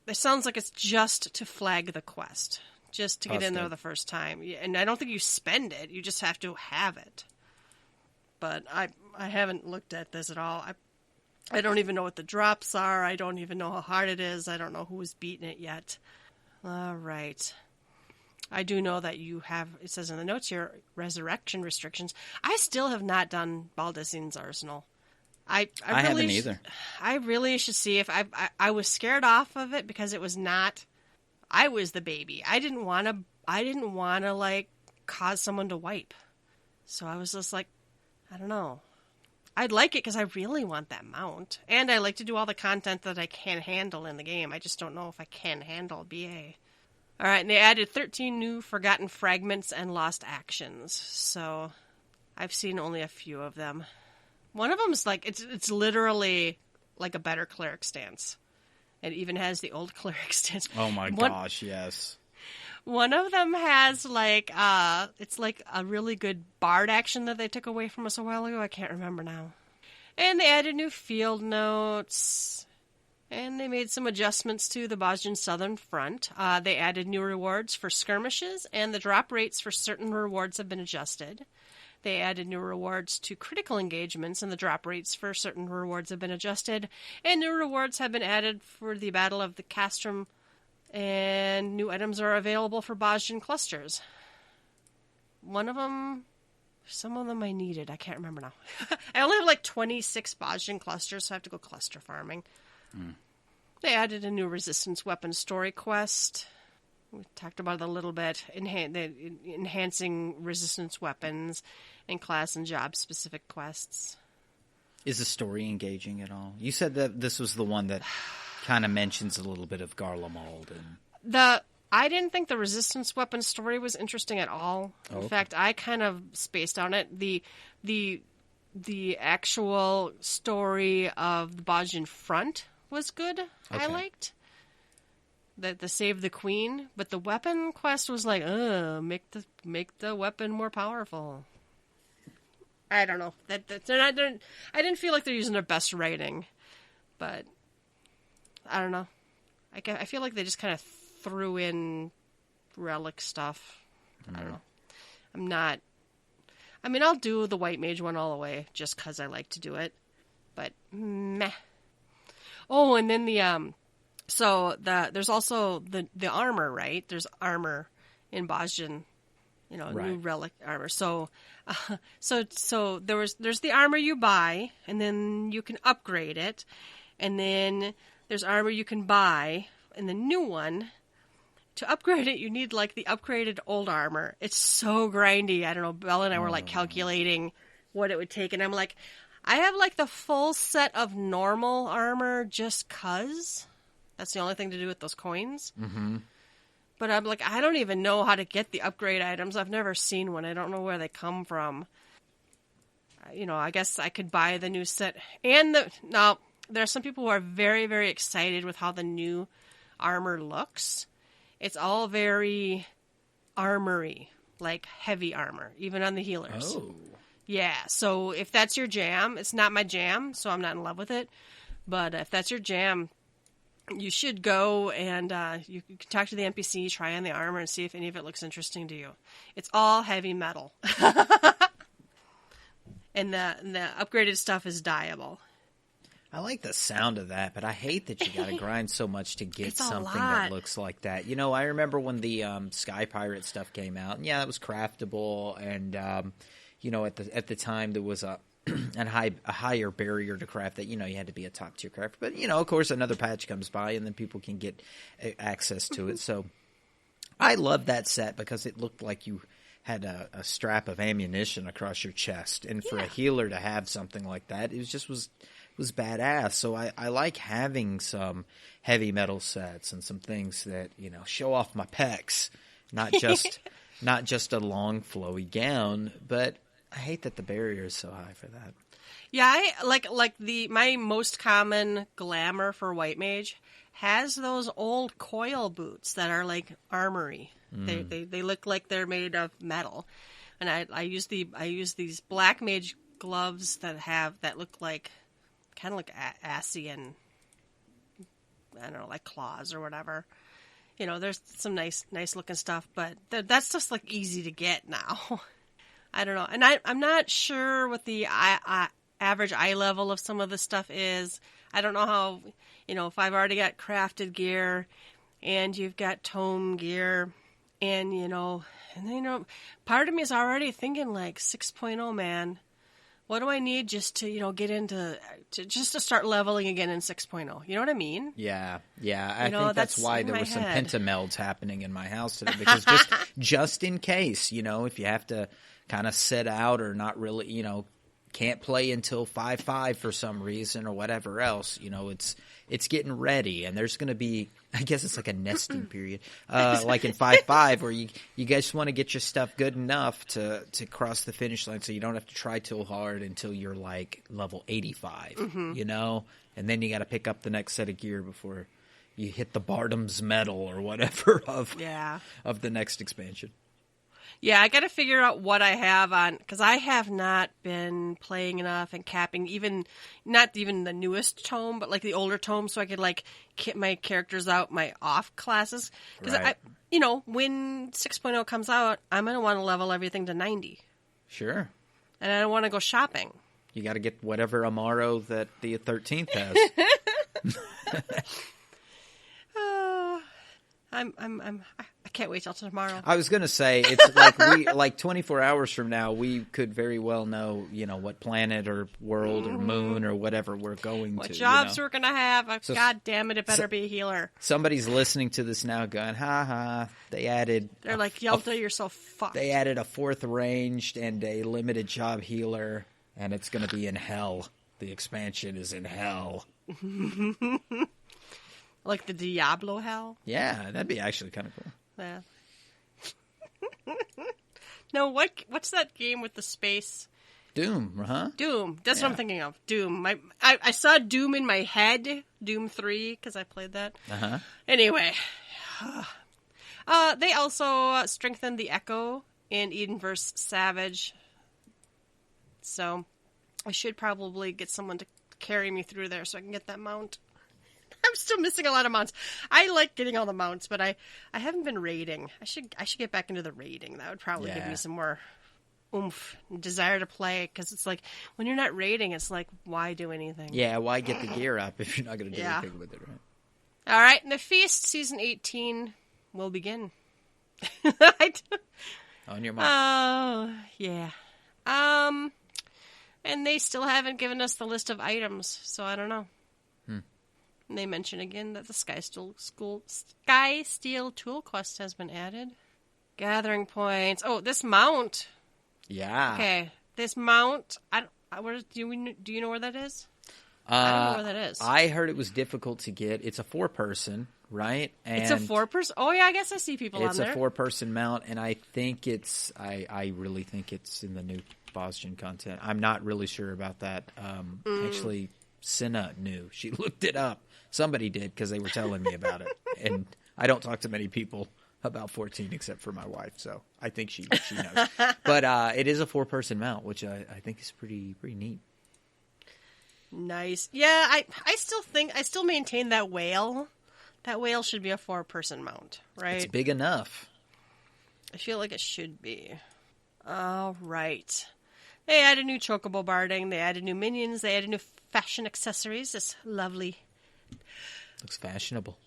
It sounds like it's just to flag the quest. Just to get in there the first time. And I don't think you spend it. You just have to have it. But I haven't looked at this at all. I don't even know what the drops are. I don't even know how hard it is. I don't know who's beaten it yet. All right. I do know that you have, it says in the notes here, resurrection restrictions. I still have not done Baldassine's Arsenal. I really haven't either. I really should see if I was scared off of it because it was not... I was the baby. I didn't want to like cause someone to wipe. So I was just like, I don't know. I'd like it because I really want that mount. And I like to do all the content that I can handle in the game. I just don't know if I can handle BA. All right, and they added 13 new forgotten fragments and lost actions. So I've seen only a few of them. One of them is like, it's literally like a better cleric stance. It even has the old cleric stance. Oh my gosh, yes. One of them has like, it's like a really good bard action that they took away from us a while ago. I can't remember now. And they added new field notes. And they made some adjustments to the Bosnian Southern Front. They added new rewards for skirmishes, and the drop rates for certain rewards have been adjusted. They added new rewards to critical engagements, and the drop rates for certain rewards have been adjusted. And new rewards have been added for the Battle of the Castrum, and new items are available for Bosnian clusters. One of them, some of them I needed. I can't remember now. I only have like 26 Bosnian clusters, so I have to go cluster farming. They added a new resistance weapon story quest. We talked about it a little bit, enhancing resistance weapons and class and job specific quests. Is the story engaging at all? You said that this was the one that kind of mentions a little bit of Garlemald. I didn't think the resistance weapon story was interesting at all. Oh, okay. In fact, I kind of spaced on it. The actual story of the Bosnian Front was good. Okay. I liked. The Save the Queen, but the weapon quest was like, make the weapon more powerful. I don't know. I didn't feel like they're using their best writing, but I don't know. I feel like they just kind of threw in relic stuff. I don't know. I'm not. I mean, I'll do the White Mage one all the way just because I like to do it, but meh. Oh, and then there's also the armor, right? There's armor in Bosnian, right. New relic armor. So there's the armor you buy, and then you can upgrade it, and then there's armor you can buy, and the new one. To upgrade it, you need like the upgraded old armor. It's so grindy. I don't know. Bella and I were like calculating what it would take, and I'm like, I have like the full set of normal armor just 'cause. That's the only thing to do with those coins. Mm-hmm. But I'm like, I don't even know how to get the upgrade items. I've never seen one. I don't know where they come from. I guess I could buy the new set. And now, there are some people who are very, very excited with how the new armor looks. It's all very armory, like heavy armor, even on the healers. Oh. Yeah, so if that's your jam, it's not my jam, so I'm not in love with it. But if that's your jam, you should go and you can talk to the NPC, try on the armor, and see if any of it looks interesting to you. It's all heavy metal. and the upgraded stuff is dyeable. I like the sound of that, but I hate that you got to grind so much to get It's something that looks like that. You know, I remember when the Sky Pirate stuff came out, and yeah, it was craftable, and you know, at the time there was a higher barrier to craft that, you know, you had to be a top tier crafter. But you know, of course, another patch comes by, and then people can get access to it. So I love that set because it looked like you had a strap of ammunition across your chest, and for a healer to have something like that, it was badass. So I like having some heavy metal sets and some things that, you know, show off my pecs, not just a long flowy gown. But I hate that the barrier is so high for that. Yeah, I like my most common glamour for White Mage has those old coil boots that are like armory. They look like they're made of metal, and I use these Black Mage gloves that look like kind of like Asian, I don't know, like claws or whatever. You know, there's some nice looking stuff, but that's just like easy to get now. I don't know, and I'm not sure what the average eye level of some of this stuff is. I don't know how, you know, if I've already got crafted gear, and you've got tome gear. And, you know, part of me is already thinking like 6.0, man. What do I need just to, you know, get into, just to start leveling again in 6.0? You know what I mean? Yeah. I think that's why there were some pentamelds happening in my house today. Because just in case, you know, if you have to kind of sit out or not really, you know, can't play until 5.5 for some reason or whatever else, you know, it's getting ready, and there's going to be, I guess it's like a nesting period, like in 5.5, where you guys want to get your stuff good enough to cross the finish line, so you don't have to try too hard until you're like level 85, you know, and then you got to pick up the next set of gear before you hit the Bardam's medal or whatever of the next expansion. Yeah, I got to figure out what I have on, because I have not been playing enough and capping not even the newest tome, but like the older tome, so I could like kit my characters out, my off classes. Because you know, when 6.0 comes out, I'm going to want to level everything to 90. Sure. And I don't want to go shopping. You got to get whatever Amaro that the 13th has. I can't wait till tomorrow. I was gonna say, it's like 24 hours from now, we could very well know, you know, what planet or world or moon or whatever we're going what to. What jobs you know? we're gonna have. So, God damn it better be a healer. Somebody's listening to this now going, ha ha, they're like, Yelta, you're so fucked. They added a 4th ranged and a limited job healer, and it's gonna be in hell. The expansion is in hell. Like the Diablo hell? Yeah, that'd be actually kind of cool. Yeah. No, what's that game with the space? Doom, huh? Doom. That's what I'm thinking of. Doom. I saw Doom in my head. Doom 3, because I played that. Uh-huh. Anyway. They also strengthened the Echo in Edenverse Savage. So I should probably get someone to carry me through there so I can get that mount. I'm still missing a lot of mounts. I like getting all the mounts, but I haven't been raiding. I should get back into the raiding. That would probably give me some more oomph and desire to play, because it's like when you're not raiding, it's like, why do anything? Yeah, why get the gear up if you're not going to do anything with it, right? All right, and the Feast Season 18 will begin. On your mark. Oh, yeah. And they still haven't given us the list of items, so I don't know. And they mention again that the Sky Steel Tool Quest has been added. Gathering points. Oh, this mount. Yeah. Okay, this mount. Do you know where that is? I don't know where that is. I heard it was difficult to get. It's a 4-person, right? And it's a 4-person. Oh yeah, I guess I see people on there. It's a 4-person mount, and I think it's. I really think it's in the new Bosgen content. I'm not really sure about that. Actually, Cinna knew. She looked it up. Somebody did, because they were telling me about it. And I don't talk to many people about 14 except for my wife, so I think she knows. But it is a 4-person mount, which I think is pretty neat. Nice. Yeah, I still maintain that whale. That whale should be a 4-person mount, right? It's big enough. I feel like it should be. All right. They added new chocobo barding. They added new minions. They added new fashion accessories. This lovely. Looks fashionable.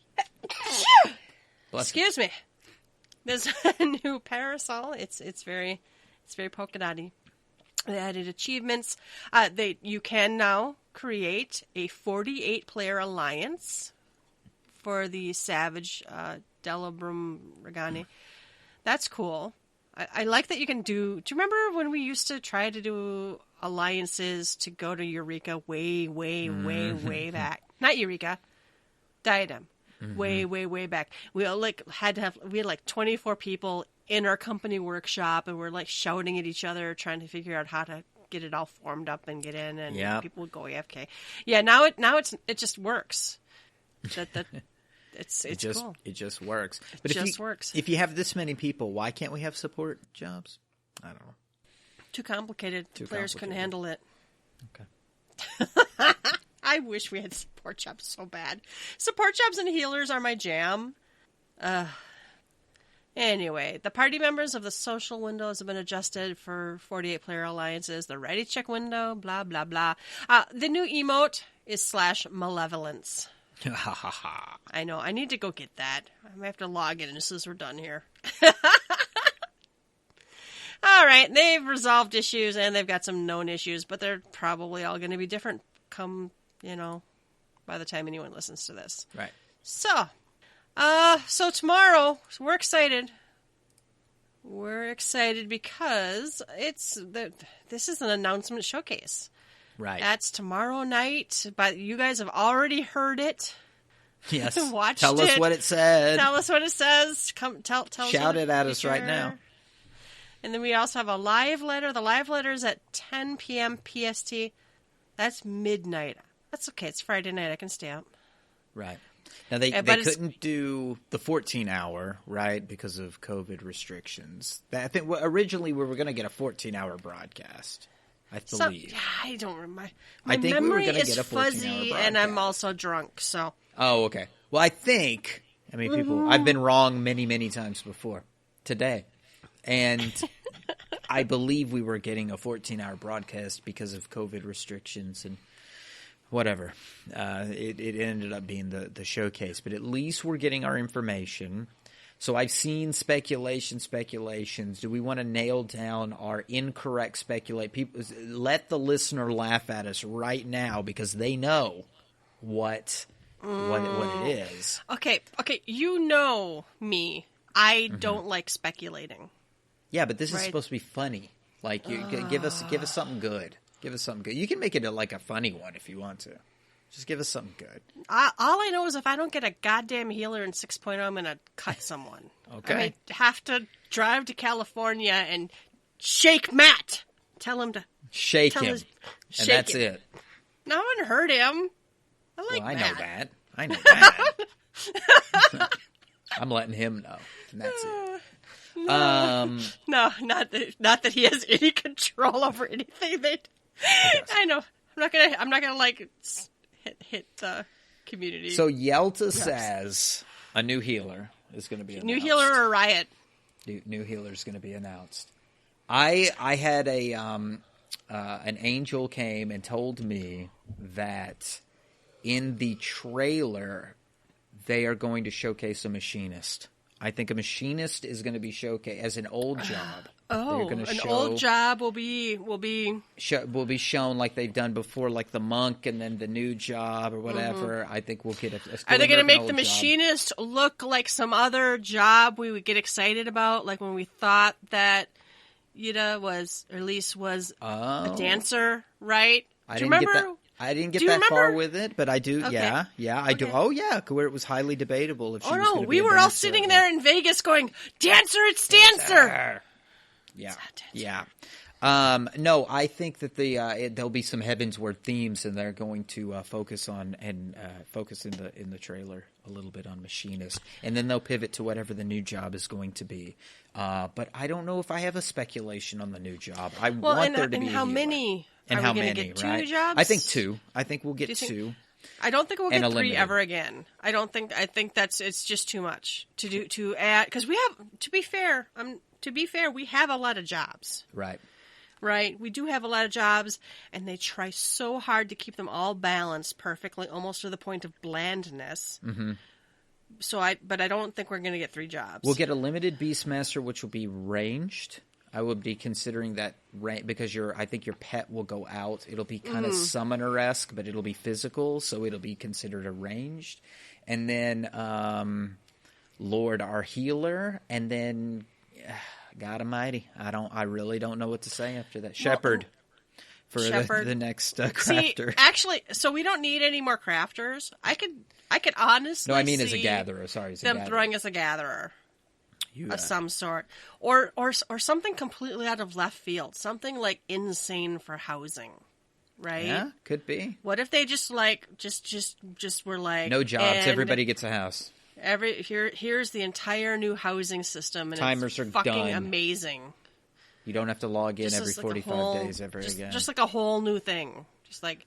Excuse me. There's a new parasol. It's very polka dotty. They added achievements. You can now create a 48-player alliance for the Savage Delabrum Regani. That's cool. I like that you can do... Do you remember when we used to try to do alliances to go to Eureka way back? Not Eureka. Diadem. Mm-hmm. Way back. We all had 24 people in our company workshop, and we're shouting at each other, trying to figure out how to get it all formed up and get in, and people would go AFK. Yeah, now it just works. It's cool. It just works. But it just works. If you have this many people, why can't we have support jobs? I don't know. Too complicated. Players couldn't handle it. Okay. I wish we had support jobs so bad. Support jobs and healers are my jam. Anyway, the party members of the social windows have been adjusted for 48-player alliances. The ready check window, blah, blah, blah. The new emote is /malevolence. I know. I need to go get that. I might have to log in as soon as we're done here. All right. They've resolved issues, and they've got some known issues, but they're probably all going to be different come, by the time anyone listens to this. Right. So tomorrow, we're excited. We're excited because this is an announcement showcase. Right. That's tomorrow night, but you guys have already heard it. Yes. Watched Tell us what it said. Tell us what it says. Tell Shout it at us right now. And then we also have a live letter. The live letter is at 10 p.m. PST. That's midnight. That's okay. It's Friday night. I can stay up. Right. Now, they couldn't do the 14-hour, right, because of COVID restrictions. I think originally we were going to get a 14-hour broadcast, I believe. I don't remember. I think we were going to get a 14-hour fuzzy, broadcast. and I'm also drunk, so. Oh, okay. Well, I've been wrong many, many times before today. And I believe we were getting a 14-hour broadcast because of COVID restrictions and whatever. It ended up being the showcase. But at least we're getting our information. So I've seen speculations. Do we want to nail down our incorrect People, let the listener laugh at us right now because they know what it is. Okay, you know me. I don't like speculating. Yeah, but this is supposed to be funny. Give us something good. Give us something good. You can make it a funny one if you want to. Just give us something good. All I know is if I don't get a goddamn healer in 6.0, I'm going to cut someone. Okay. I have to drive to California and shake Matt. Tell him to... Shake him. And that's it. No one hurt him. I Matt. I know that. I'm letting him know. And that's it. No, not that he has any control over anything. I know. I'm not gonna hit the community. So Yelta says a new healer is going to be announced. New healer or riot? New healer is going to be announced. I had an angel came and told me that in the trailer they are going to showcase a machinist. I think a machinist is going to be showcased as an old job. Old job will be shown like they've done before, like the monk and then the new job or whatever. Mm-hmm. I think we'll get Are they going to make the machinist look like some other job we would get excited about, like when we thought that Yida was, or Elise was a dancer, right? Do you remember? I didn't get that far with it, but I do. Okay. Yeah, I do. Oh, yeah, where it was highly debatable if she was going to be we were all sitting there in Vegas going, "Dancer, it's dancer." Yeah. No, I think that there'll be some Heavensward themes, and they're going to focus in the trailer a little bit on machinist, and then they'll pivot to whatever the new job is going to be. But I don't know if I have a speculation on the new job. I want there to be how many. And how many, get right? 2 jobs? I think 2. I think we'll get 2. I don't think we'll get 3 ever again. I think it's just too much to add, because we have, to be fair, we have a lot of jobs. Right. right? We do have a lot of jobs, and they try so hard to keep them all balanced perfectly, almost to the point of blandness. Mm-hmm. But I don't think we're going to get 3 jobs. We'll get a limited Beastmaster, which will be ranged. I would be considering that because I think your pet will go out. It'll be kind of summoner-esque, but it'll be physical, so it'll be considered a ranged. And then Lord, our healer, and then God Almighty. I really don't know what to say after that. Shepherd. For the next crafter. See, actually, so we don't need any more crafters. I could honestly No, I mean as a gatherer. Sorry, as a them gatherer. throwing us a gatherer of some sort. Or something completely out of left field. Something like insane for housing. Right? Yeah, could be. What if they just were like no jobs, everybody gets a house. Here's the entire new housing system, and timers it's are fucking done. Amazing. You don't have to log in every 45 days ever again. Just like a whole new thing. Just like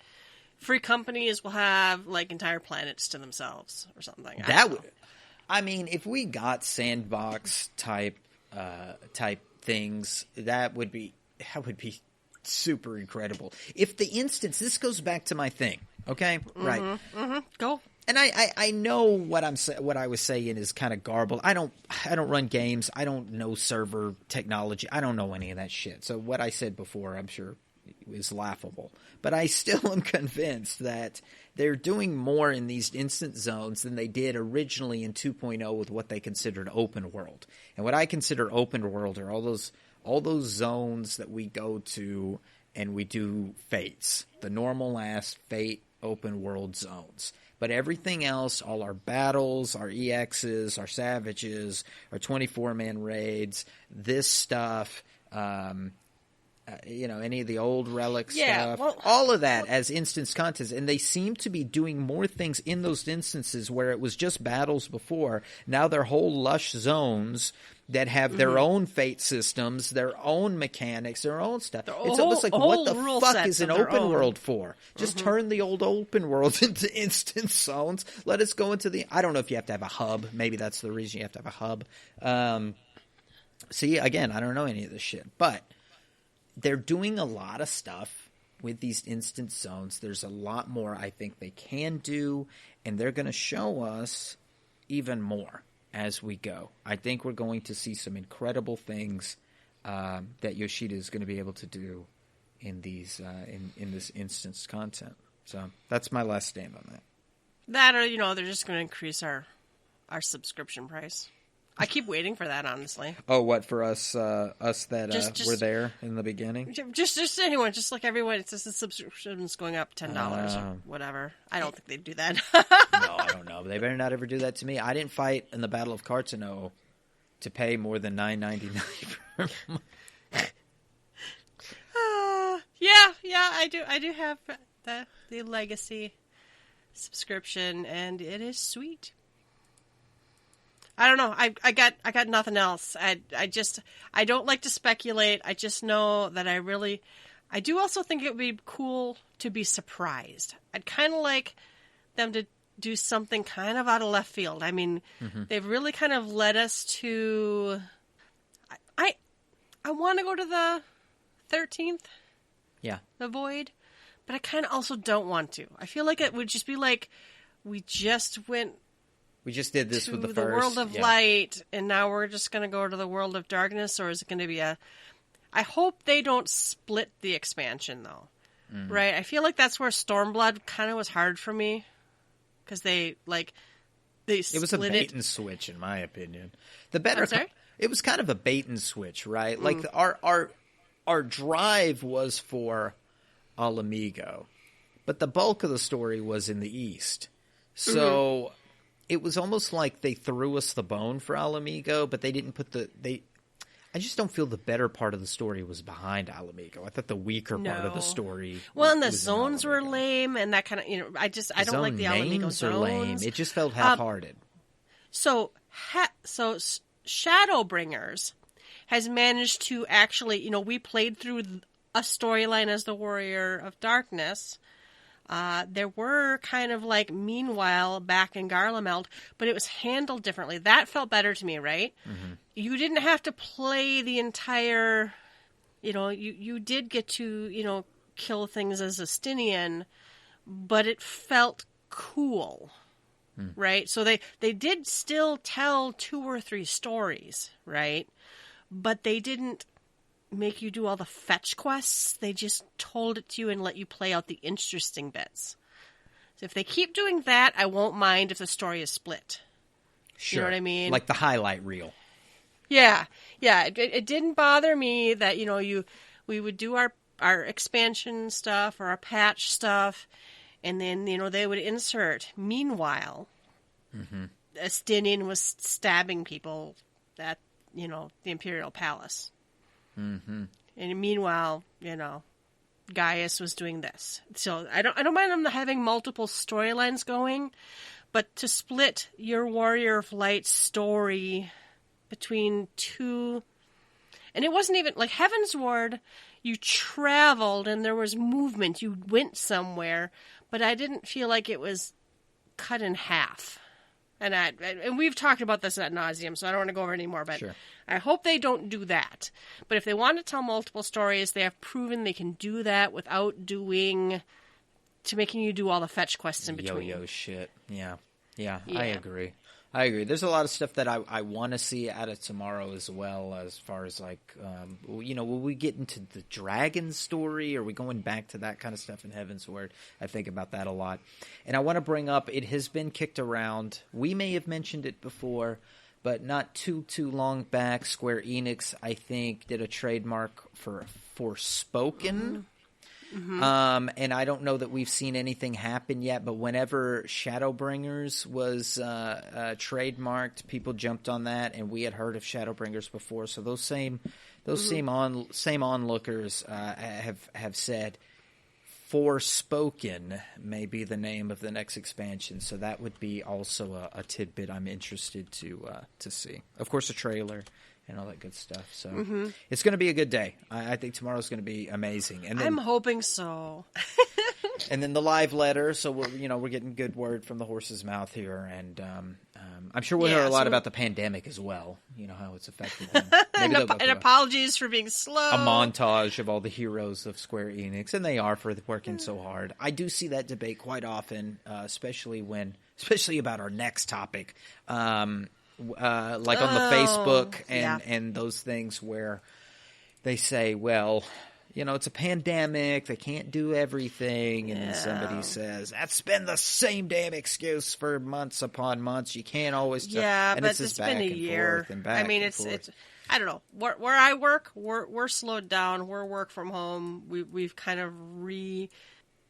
free companies will have like entire planets to themselves or something. I mean, if we got sandbox type things, that would be super incredible. If the instance, this goes back to my thing, okay? Mm-hmm, right. Mm-hmm. Go. And I know what I was saying is kind of garbled. I don't run games. I don't know server technology. I don't know any of that shit. So what I said before, I'm sure, is laughable. But I still am convinced that they're doing more in these instant zones than they did originally in 2.0 with what they considered open world. And what I consider open world are all those zones that we go to and we do fates, the normal last fate open world zones. But everything else, all our battles, our EXs, our savages, our 24-man raids, this stuff, any of the old relic stuff, all of that as instance content. And they seem to be doing more things in those instances where it was just battles before. Now they're whole lush zones that have their own fate systems, their own mechanics, their own stuff. It's almost like, what the fuck is an open world for? Just turn the old open worlds into instance zones. Let us go into I don't know if you have to have a hub. Maybe that's the reason you have to have a hub. See, again, I don't know any of this shit. But they're doing a lot of stuff with these instance zones. There's a lot more I think they can do, and they're going to show us even more as we go. I think we're going to see some incredible things that Yoshida is going to be able to do in these in this instance content. So that's my last stand on that. That or they're just going to increase our subscription price. I keep waiting for that, honestly. Oh, what, for us that were there in the beginning? Just anyone, just like everyone. It's just the subscription's going up $10 or whatever. I don't think they'd do that. No, I don't know. They better not ever do that to me. I didn't fight in the Battle of Cartano to pay more than $9.99 per month. Yeah, I do have the Legacy subscription, and it is sweet. I don't know. I got nothing else. I don't like to speculate. I just know that I do also think it would be cool to be surprised. I'd kind of like them to do something kind of out of left field. I mean, they've really kind of led us to. I want to go to the 13th. Yeah. The Void, but I kind of also don't want to. I feel like it would just be like we just went. We just did this with the first. World of Light, and now we're just going to go to the World of Darkness, or is it going to be I hope they don't split the expansion, though. Mm-hmm. Right? I feel like that's where Stormblood kind of was hard for me, because they split it. It was a bait and switch, in my opinion. It was kind of a bait and switch, right? Like our drive was for Alamigo, but the bulk of the story was in the East. So it was almost like they threw us the bone for Alamigo, but they didn't put I just don't feel the better part of the story was behind Alamigo. I thought the weaker part of the story. Well, and the zones were lame, and that kind of I don't like the Alamigo zones. Lame. It just felt half-hearted. So Shadowbringers has managed to actually, we played through a storyline as the Warrior of Darkness. There were kind of like meanwhile back in Garlemald, but it was handled differently. That felt better to me, right? Mm-hmm. You didn't have to play the entire you did get to, kill things as a Justinian, but it felt cool, right? So they did still tell 2 or 3 stories, right? But they didn't make you do all the fetch quests. They just told it to you and let you play out the interesting bits. So if they keep doing that, I won't mind if the story is split. Sure. You know what I mean? Like the highlight reel. Yeah. It didn't bother me that we would do our expansion stuff or our patch stuff, and then they would insert. Meanwhile, Justinian was stabbing people at the Imperial Palace. Mm-hmm. And meanwhile, Gaius was doing this. So I don't mind them having multiple storylines going, but to split your Warrior of Light story between 2, and it wasn't even like Heaven's Ward. You traveled and there was movement. You went somewhere, but I didn't feel like it was cut in half. And we've talked about this ad nauseum, so I don't want to go over it anymore, but sure. I hope they don't do that. But if they want to tell multiple stories, they have proven they can do that without making you do all the fetch quests in between. Yo-yo shit. Yeah, I agree. There's a lot of stuff that I want to see out of tomorrow as well, as far as like, will we get into the dragon story? Are we going back to that kind of stuff in Heaven's Word? I think about that a lot. And I want to bring up, it has been kicked around. We may have mentioned it before, but not too long back, Square Enix, I think, did a trademark for Forspoken. Mm-hmm. And I don't know that we've seen anything happen yet, but whenever Shadowbringers was trademarked, people jumped on that, and we had heard of Shadowbringers before. So those same onlookers have said Forspoken may be the name of the next expansion. So that would be also a tidbit I'm interested to see. Of course, a trailer and all that good stuff. So It's going to be a good day. I think tomorrow's going to be amazing. And then, I'm hoping so. And then the live letter. So we're getting good word from the horse's mouth here, and I'm sure we'll hear a lot about the pandemic as well. How it's affected them. and apologies for being slow. A montage of all the heroes of Square Enix, and they are for working so hard. I do see that debate quite often, especially about our next topic. Like on the Facebook and those things where they say, well, it's a pandemic, they can't do everything, and somebody says, that's been the same damn excuse for months upon months, you can't always and but it's been a year. It's I don't know, where I work, we're slowed down, we're work from home, we've kind of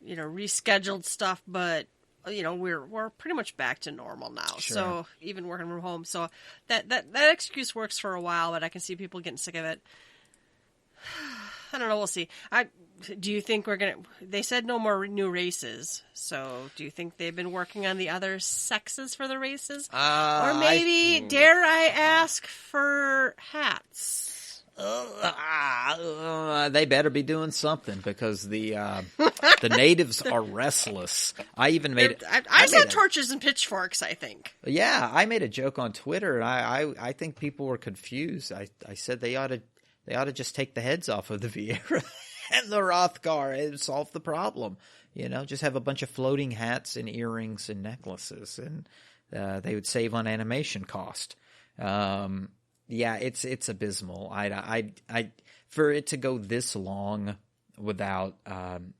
rescheduled stuff, but we're pretty much back to normal now. Sure. So even working from home, so that excuse works for a while, but I can see people getting sick of it. I don't know. We'll see. Do you think they said no more new races. So do you think they've been working on the other sexes for the races? Or maybe, dare I ask, for hats? They better be doing something, because the natives are restless. I even made it. I said torches and pitchforks, I think. Yeah, I made a joke on Twitter, and I think people were confused. I said they ought to just take the heads off of the Vieira and the Rothgar and solve the problem. Just have a bunch of floating hats and earrings and necklaces, and they would save on animation cost. Yeah, it's abysmal. I for it to go this long without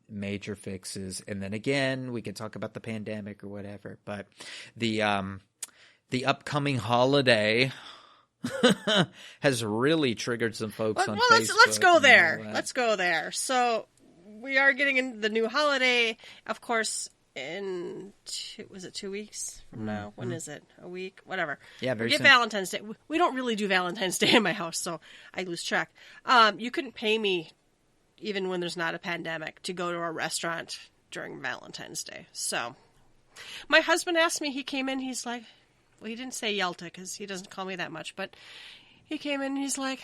major fixes, and then again we could talk about the pandemic or whatever. But the upcoming holiday has really triggered some folks on Facebook. Let's go there. Let's go there. So we are getting into the new holiday, of course. Was it 2 weeks from now? When is it? A week? Whatever. Yeah, very soon. Valentine's Day. We don't really do Valentine's Day in my house, so I lose track. You couldn't pay me, even when there's not a pandemic, to go to a restaurant during Valentine's Day. So my husband asked me, he came in, he's like, well, he didn't say Yelta because he doesn't call me that much, but he came in and he's like,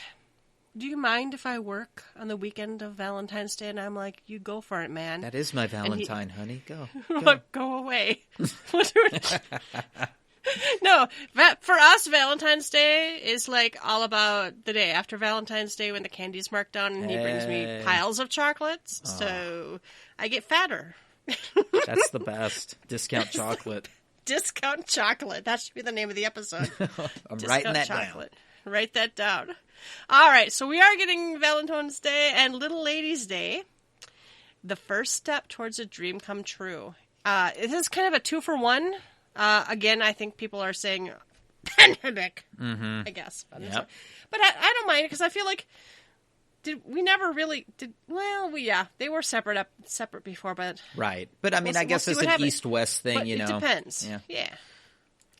do you mind if I work on the weekend of Valentine's Day? And I'm like, you go for it, man. That is my Valentine, honey. Go. Go away. No, for us, Valentine's Day is like all about the day after Valentine's Day when the candy's marked down and he brings me piles of chocolates. Oh. So I get fatter. That's the best. Discount chocolate. Discount chocolate. That should be the name of the episode. I'm writing that down. Write that down. All right, so we are getting Valentine's Day and Little Ladies' Day. The first step towards a dream come true. This is kind of a 2-for-1. Again, I think people are saying pandemic, I guess. Yep. But I don't mind because I feel like they were separate before, but right. But I mean, I guess it's an East-West thing, but it depends. Yeah.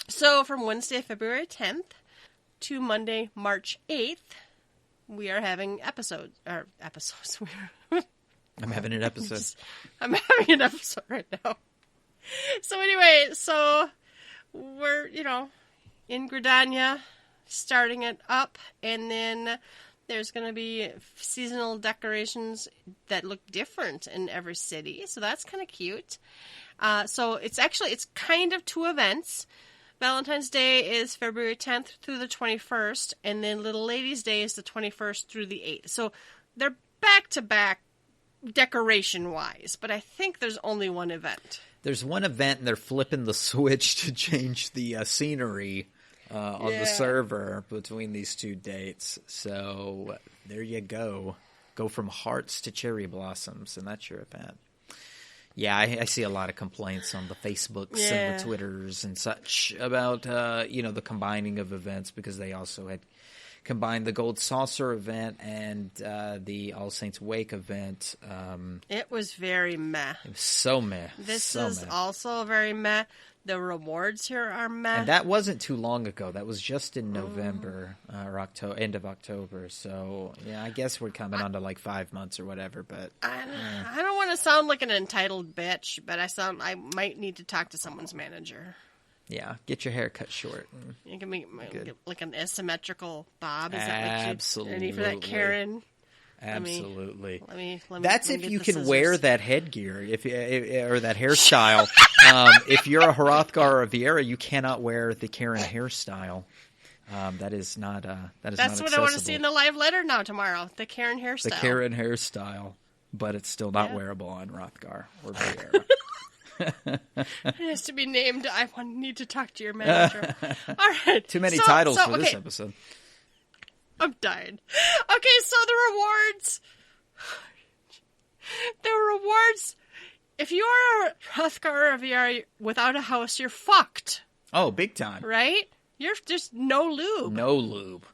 So from Wednesday, February 10th to Monday, March 8th, we are having episodes. I'm having an episode. I'm having an episode right now. So anyway, we're, in Gridania, starting it up, and then there's going to be seasonal decorations that look different in every city, so that's kind of cute. So it's kind of 2 events. Valentine's Day is February 10th through the 21st, and then Little Ladies' Day is the 21st through the 8th. So they're back-to-back decoration-wise, but I think there's only one event. There's one event, and they're flipping the switch to change the scenery on the server between these 2 dates. So there you go. Go from hearts to cherry blossoms, and that's your event. Yeah, I see a lot of complaints on the Facebooks and the Twitters and such about, the combining of events because they also had combined the Gold Saucer event and the All Saints Wake event. It was very meh. It was so meh. This is also very meh. The rewards here are meh. And that wasn't too long ago. That was just in November or end of October. So, yeah, I guess we're coming on to like 5 months or whatever. But I don't want to sound like an entitled bitch, but I might need to talk to someone's manager. Yeah, get your hair cut short. You can make like an asymmetrical bob. Is Absolutely. that what you need for that, Karen? Absolutely. That's if you can wear that headgear, or that hairstyle. If you're a Hrothgar or a Viera, you cannot wear the Karen hairstyle. That is not. That's what I want to see in the live letter now tomorrow. The Karen hairstyle. The Karen hairstyle, but it's still not wearable on Hrothgar or Viera. It has to be named. I need to talk to your manager. All right. Too many titles for this episode. I'm dying. Okay, so the rewards. If you are a Hrothgar or a VR without a house, you're fucked. Oh, big time. Right? You're just no lube. No lube.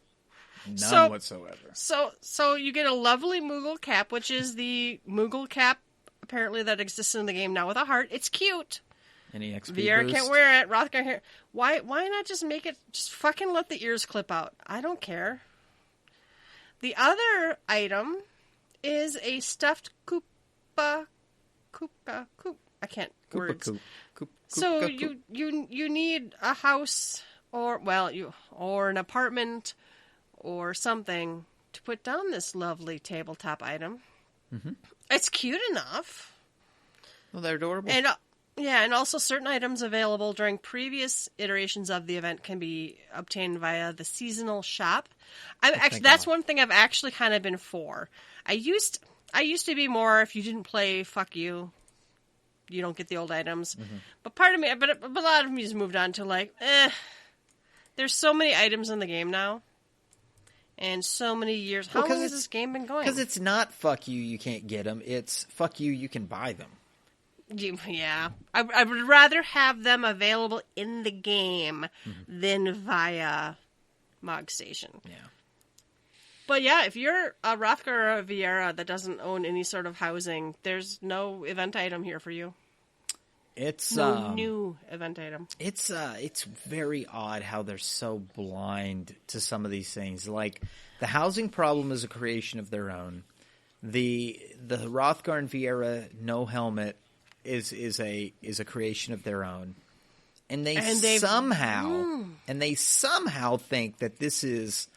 None whatsoever. So you get a lovely Moogle cap, which is the Moogle cap apparently that exists in the game now with a heart. It's cute. Any XP VR boost? can't wear it. Hrothgar hair. Why not just make it? Just fucking let the ears clip out. I don't care. The other item is a stuffed Koopa. I can't words. So you need a house or an apartment or something to put down this lovely tabletop item. Mm-hmm. It's cute enough. Well, they're adorable. And also certain items available during previous iterations of the event can be obtained via the seasonal shop. That's one thing I've actually kind of been for. I used to be more, if you didn't play, fuck you. You don't get the old items. Mm-hmm. But a lot of me has moved on to like, there's so many items in the game now. And so many years. How long has this game been going? Because it's not fuck you, you can't get them. It's fuck you, you can buy them. Yeah. I would rather have them available in the game than via Mog Station. Yeah. But yeah, if you're a Hrothgar or a Viera that doesn't own any sort of housing, there's no event item here for you. It's no new event item. It's very odd how they're so blind to some of these things. Like the housing problem is a creation of their own. The Hrothgar and Viera no helmet is a creation of their own. And they somehow think that this is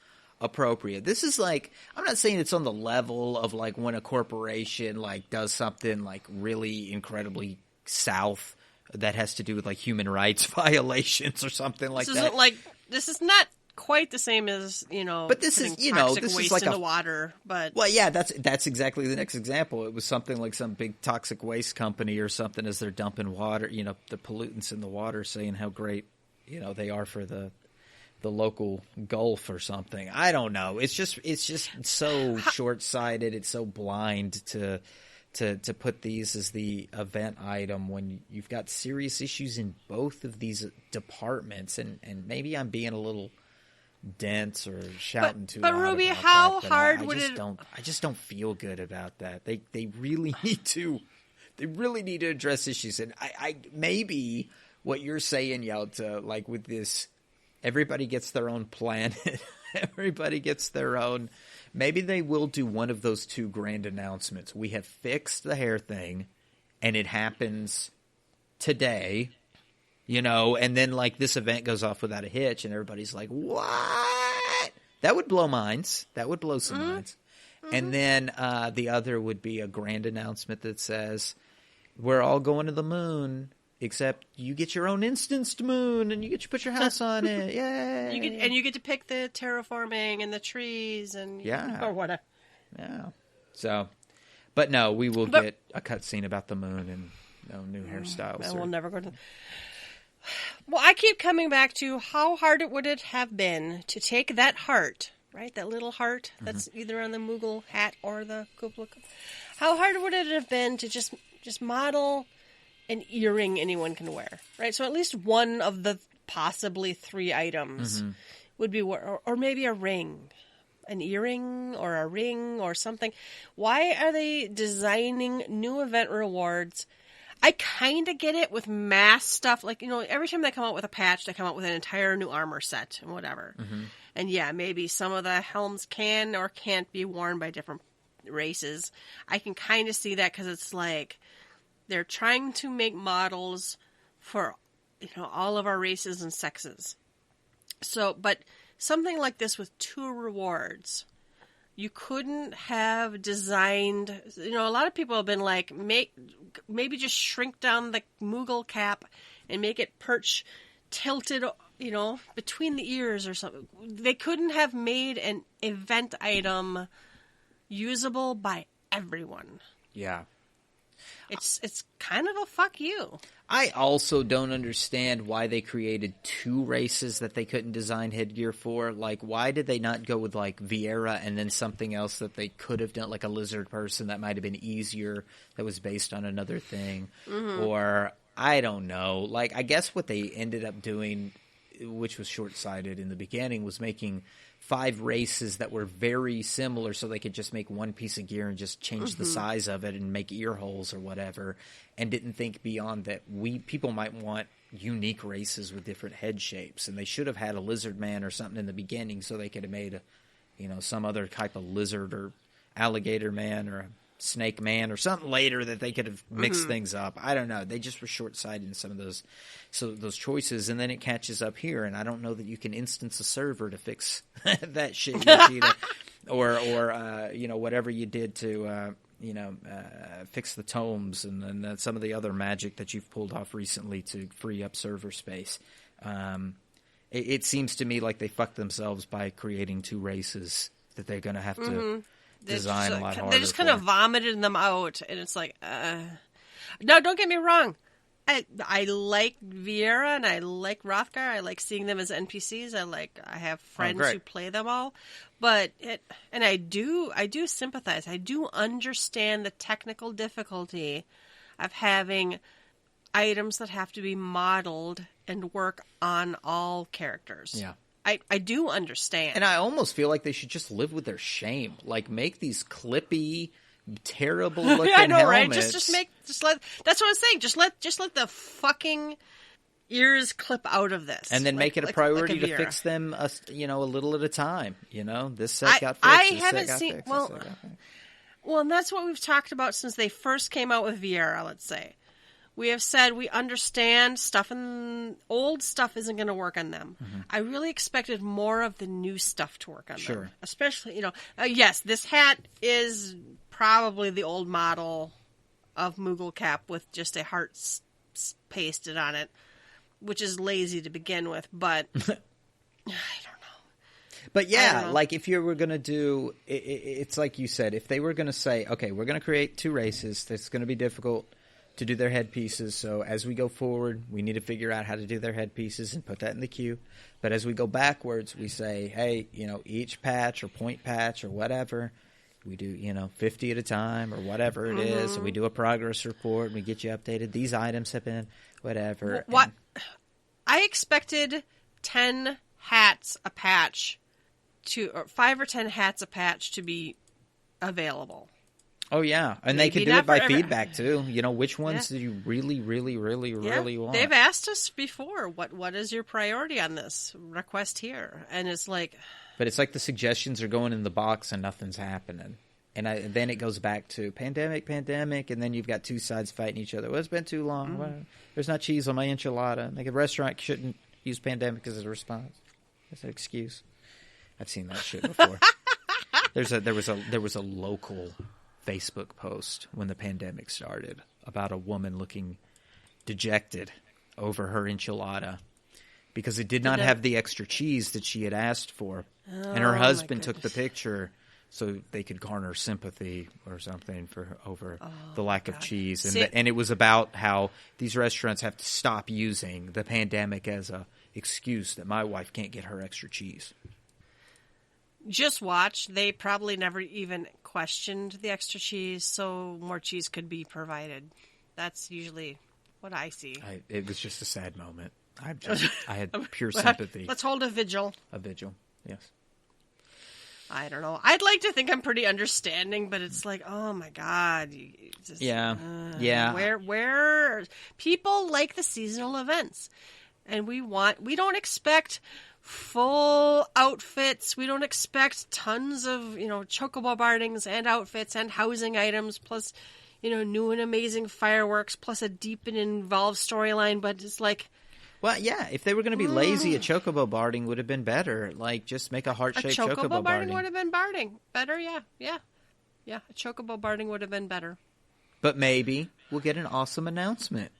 appropriate. This is like, I'm not saying it's on the level of like when a corporation like does something like really incredibly south that has to do with like human rights violations or something like that. This is not quite the same as, but this is, toxic this waste is like in the water, but well, yeah, that's exactly the next example. It was something like some big toxic waste company or something as they're dumping water, the pollutants in the water, saying how great, they are for the local Gulf or something. I don't know. It's just so short-sighted. It's so blind to put these as the event item when you've got serious issues in both of these departments. And maybe I'm being a little dense or shouting too loud. But Ruby, about how that, hard I would just it? I just don't feel good about that. They really need to. They really need to address issues. And I maybe what you're saying, Yelta, like with this. Everybody gets their own planet. Everybody gets their own. Maybe they will do one of those two grand announcements. We have fixed the hair thing, and it happens today, and then like this event goes off without a hitch, and everybody's like, what? That would blow minds. That would blow some minds. Mm-hmm. And then the other would be a grand announcement that says, we're all going to the moon. Except you get your own instanced moon, and you get to put your house on it. Yay! You get to pick the terraforming and the trees and or whatever. Yeah. So, but no, we will get a cutscene about the moon and no new hairstyles. And we'll never go to. Well, I keep coming back to how hard would it have been to take that heart, right? That little heart that's either on the Moogle hat or the Kupla. How hard would it have been to just model an earring anyone can wear, right? So at least one of the possibly 3 items would be, or maybe a ring, an earring or a ring or something. Why are they designing new event rewards? I kind of get it with mass stuff. Like, every time they come out with a patch, they come out with an entire new armor set and whatever. And yeah, maybe some of the helms can or can't be worn by different races. I can kind of see that because it's like, they're trying to make models for, all of our races and sexes. So, but something like this with 2 rewards, you couldn't have designed, a lot of people have been like, maybe just shrink down the Moogle cap and make it perch tilted, between the ears or something. They couldn't have made an event item usable by everyone. Yeah. It's kind of a fuck you. I also don't understand why they created 2 races that they couldn't design headgear for. Like, why did they not go with, like, Viera and then something else that they could have done, like a lizard person that might have been easier, that was based on another thing? Or, I don't know. Like, I guess what they ended up doing, which was short-sighted in the beginning, was making 5 races that were very similar so they could just make one piece of gear and just change the size of it and make ear holes or whatever, and didn't think beyond that people might want unique races with different head shapes, and they should have had a lizard man or something in the beginning so they could have made some other type of lizard or alligator man or a snake man or something later that they could have mixed things up. I don't know. They just were short-sighted in some of those choices, and then it catches up here, and I don't know that you can instance a server to fix that shit, Yoshida, or whatever you did to fix the tomes and then some of the other magic that you've pulled off recently to free up server space. It seems to me like they fucked themselves by creating 2 races that they're going to have to design a lot harder. They just kind of vomited them out, and it's like, no, don't get me wrong. I like Viera and I like Hrothgar. I like seeing them as NPCs. I have friends who play them all, but I do sympathize. I do understand the technical difficulty of having items that have to be modeled and work on all characters. Yeah. I do understand. And I almost feel like they should just live with their shame. Like, make these clippy, terrible looking I know, helmets. Right? Just let. That's what I'm saying. Just let the fucking ears clip out of this, and then make it a priority to fix them, a little at a time. This set got fixed. I haven't seen. Well, and that's what we've talked about since they first came out with Viera. Let's say. We have said we understand old stuff isn't going to work on them. I really expected more of the new stuff to work on them. Especially, yes, this hat is probably the old model of Moogle cap with just a heart pasted on it, which is lazy to begin with, but I don't know. But yeah, like if you were going to do, it's like you said, if they were going to say, okay, we're going to create 2 races, that's going to be difficult to do their headpieces. So as we go forward, we need to figure out how to do their headpieces and put that in the queue. But as we go backwards, we say, hey, each patch or point patch or whatever, we do, 50 at a time or whatever it is. And we do a progress report and we get you updated. These items have been whatever. What? I expected 10 hats a patch or 5 or 10 hats a patch to be available. Oh, yeah. And they can do it by feedback, too. Which ones do you really, really, really, really want? They've asked us before, what is your priority on this? Request here. And it's like... But it's like the suggestions are going in the box and nothing's happening. And then it goes back to pandemic, and then you've got 2 sides fighting each other. Well, it's been too long. Well, there's not cheese on my enchilada. Like a restaurant shouldn't use pandemic as a response. That's an excuse. I've seen that shit before. There was a local Facebook post when the pandemic started about a woman looking dejected over her enchilada because it did not have the extra cheese that she had asked for. And her husband took the picture so they could garner sympathy or something over the lack of cheese. And it was about how these restaurants have to stop using the pandemic as a excuse that my wife can't get her extra cheese. Just watch. They probably never even questioned the extra cheese, so more cheese could be provided. That's usually what I see. It was just a sad moment. I had pure sympathy. Let's hold a vigil. A vigil, yes. I don't know. I'd like to think I'm pretty understanding, but it's like, oh my God. Yeah. Where people like the seasonal events, and we don't expect full outfits. We don't expect tons of, chocobo bardings and outfits and housing items, plus, new and amazing fireworks, plus a deep and involved storyline. But it's like, well, yeah, if they were going to be lazy, a chocobo barding would have been better. Like, just make a heart-shaped chocobo barding. Barding would have been barding. Better, yeah. A chocobo barding would have been better. But maybe we'll get an awesome announcement.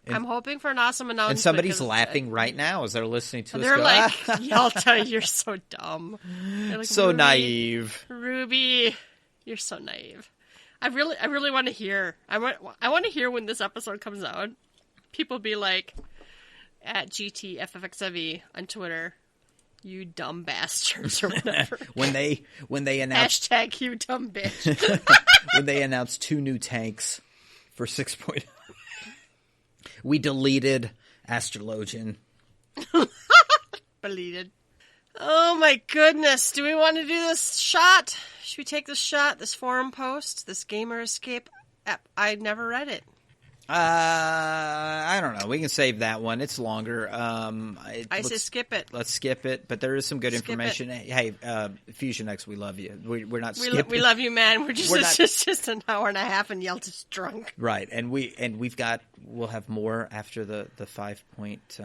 I'm hoping for an awesome announcement. And somebody's laughing right now as they're listening to us. They're like, Yelta, you're so dumb. Like, so naive. Ruby, you're so naive. I really want to hear. I want to hear when this episode comes out. People be like, at GTFFXIV on Twitter, you dumb bastards or whatever. when they announced hashtag you dumb bitch. When they announced 2 new tanks for 6.0. We deleted Astrologian. Deleted. Oh my goodness. Do we want to do this shot? Should we take this shot, this forum post, this Gamer Escape app? I never read it. I don't know. We can save that one. It's longer. I say skip it. Let's skip it. But there is some good information. Hey, Fusion X, we love you. We're not skipping. We love you, man. It's just an hour and a half, and Yelta's drunk. Right, and we'll have more after the 5 point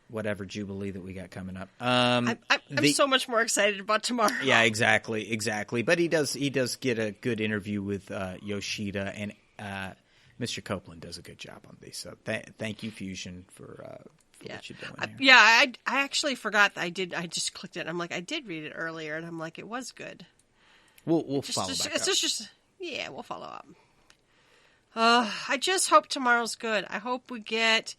whatever Jubilee that we got coming up. I'm so much more excited about tomorrow. Yeah, exactly. But he does get a good interview with Yoshida, and Mr. Copeland does a good job on these. So thank you, Fusion, for what you're doing here. I actually forgot that I did. I just clicked it. I'm like, I did read it earlier, and I'm like, it was good. We'll follow back up. We'll follow up. I just hope tomorrow's good. I hope we get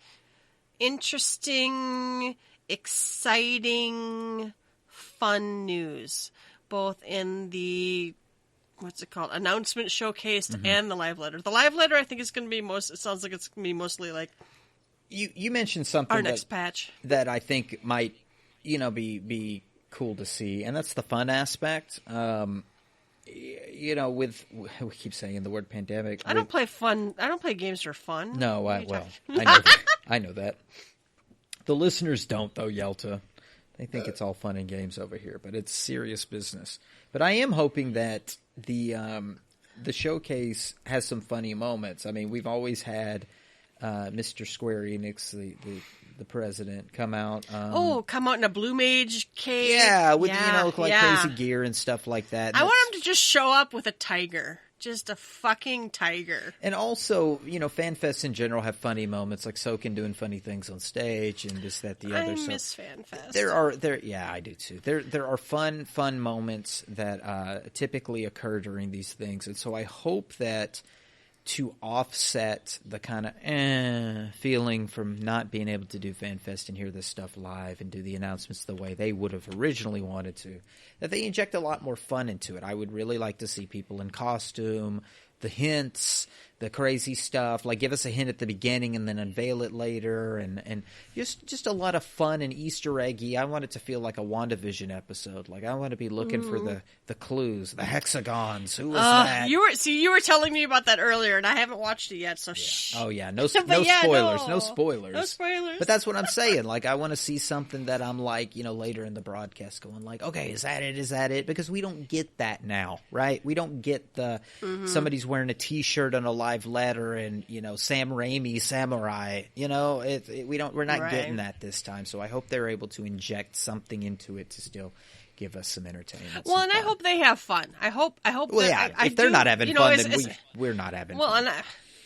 interesting, exciting, fun news, both in the announcement showcased and the live letter. The live letter, I think, is going to be it sounds like it's going to be mostly like you mentioned something our next patch that I think might be cool to see, and that's the fun aspect. We keep saying the word pandemic. I don't play fun. I don't play games for fun. No, I know that. I know that. The listeners don't, though, Yelta. They think it's all fun and games over here, but it's serious business. But I am hoping that the showcase has some funny moments. I mean, we've always had Mr. Square Enix, the president, come out. Come out in a Blue Mage cape. Yeah, with crazy gear and stuff like that. I want him to just show up with a tiger. just a fucking tiger. And also, FanFests in general have funny moments, like Soken doing funny things on stage and this, that, the other. I miss FanFest. I do too. There are fun moments that typically occur during these things, and so I hope that to offset the kind of feeling from not being able to do FanFest and hear this stuff live and do the announcements the way they would have originally wanted to, that they inject a lot more fun into it. I would really like to see people in costume, the hints, the crazy stuff, like give us a hint at the beginning and then unveil it later, and just a lot of fun and Easter eggy. I want it to feel like a WandaVision episode. Like I want to be looking for the clues, the hexagons. Who was that? You were telling me about that earlier, and I haven't watched it yet. So shh. Oh yeah, no spoilers, no spoilers, no spoilers. But that's what I'm saying. Like I want to see something that I'm like, later in the broadcast, going like, okay, is that it? Is that it? Because we don't get that now, right? We don't get the somebody's wearing a T-shirt on a live letter and Sam Raimi samurai. We're not getting that this time. So I hope they're able to inject something into it to still give us some entertainment. Well, and fun. I hope they have fun. I hope. Well, yeah. If they're not having fun, then we're not having fun.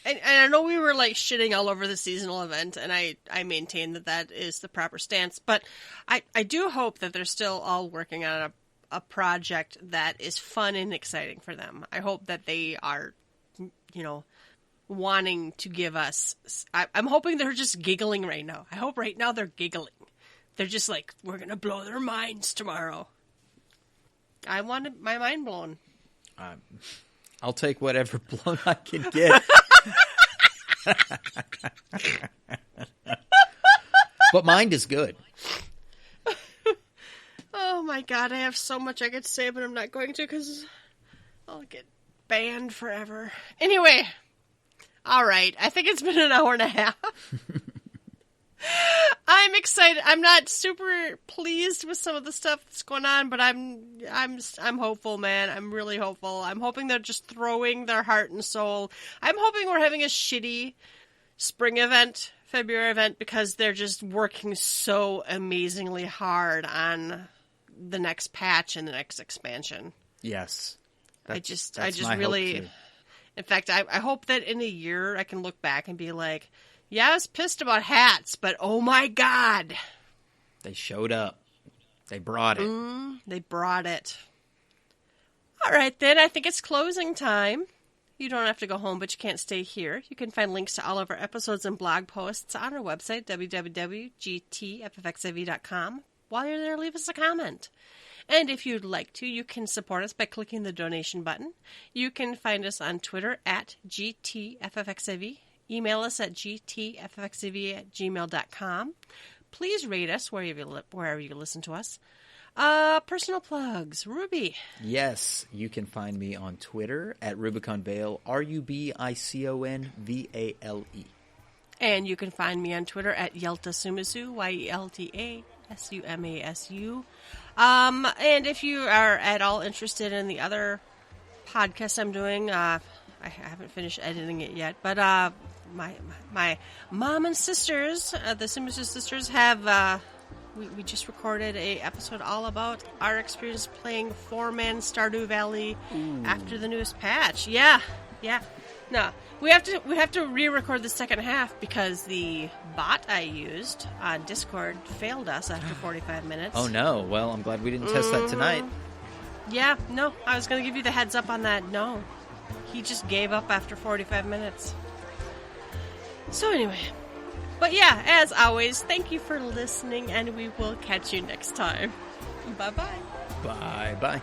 And I know we were like shitting all over the seasonal event, and I maintain that is the proper stance. But I do hope that they're still all working on a project that is fun and exciting for them. I hope that they are, wanting to give us. I'm hoping they're just giggling right now. I hope right now they're giggling. They're just like, we're gonna blow their minds tomorrow. I wanted my mind blown. I'll take whatever blown I can get. But mind is good. Oh my god, I have so much I could say, but I'm not going to because I'll get banned forever. Anyway, alright, I think it's been an hour and a half. I'm excited. I'm not super pleased with some of the stuff that's going on, but I'm hopeful, man. I'm really hopeful. I'm hoping they're just throwing their heart and soul. I'm hoping we're having a shitty spring event, February event, because they're just working so amazingly hard on the next patch and the next expansion. Yes. I just really, in fact, I hope that in a year I can look back and be like, yeah, I was pissed about hats, but oh my god. They showed up. They brought it. They brought it. All right, then. I think it's closing time. You don't have to go home, but you can't stay here. You can find links to all of our episodes and blog posts on our website, www.gtffxiv.com. While you're there, leave us a comment. And if you'd like to, you can support us by clicking the donation button. You can find us on Twitter at GTFFXIV. Email us at gtffxiv@gmail.com. Please rate us wherever you listen to us. Personal plugs. Ruby. Yes, you can find me on Twitter at RubiconVale, RubiconVale. And you can find me on Twitter at Yelta Sumasu, YeltaSumasu. And if you are at all interested in the other podcast I'm doing, I haven't finished editing it yet, but my mom and sisters, the Sumasu sisters, have we just recorded a episode all about our experience playing 4-man Stardew Valley after the newest patch. Yeah. No, we have to re-record the second half because the bot I used on Discord failed us after 45 minutes. Oh no! Well, I'm glad we didn't test that tonight. Yeah, no, I was going to give you the heads up on that. No, he just gave up after 45 minutes. So anyway, but yeah, as always, thank you for listening, and we will catch you next time. Bye-bye. Bye-bye.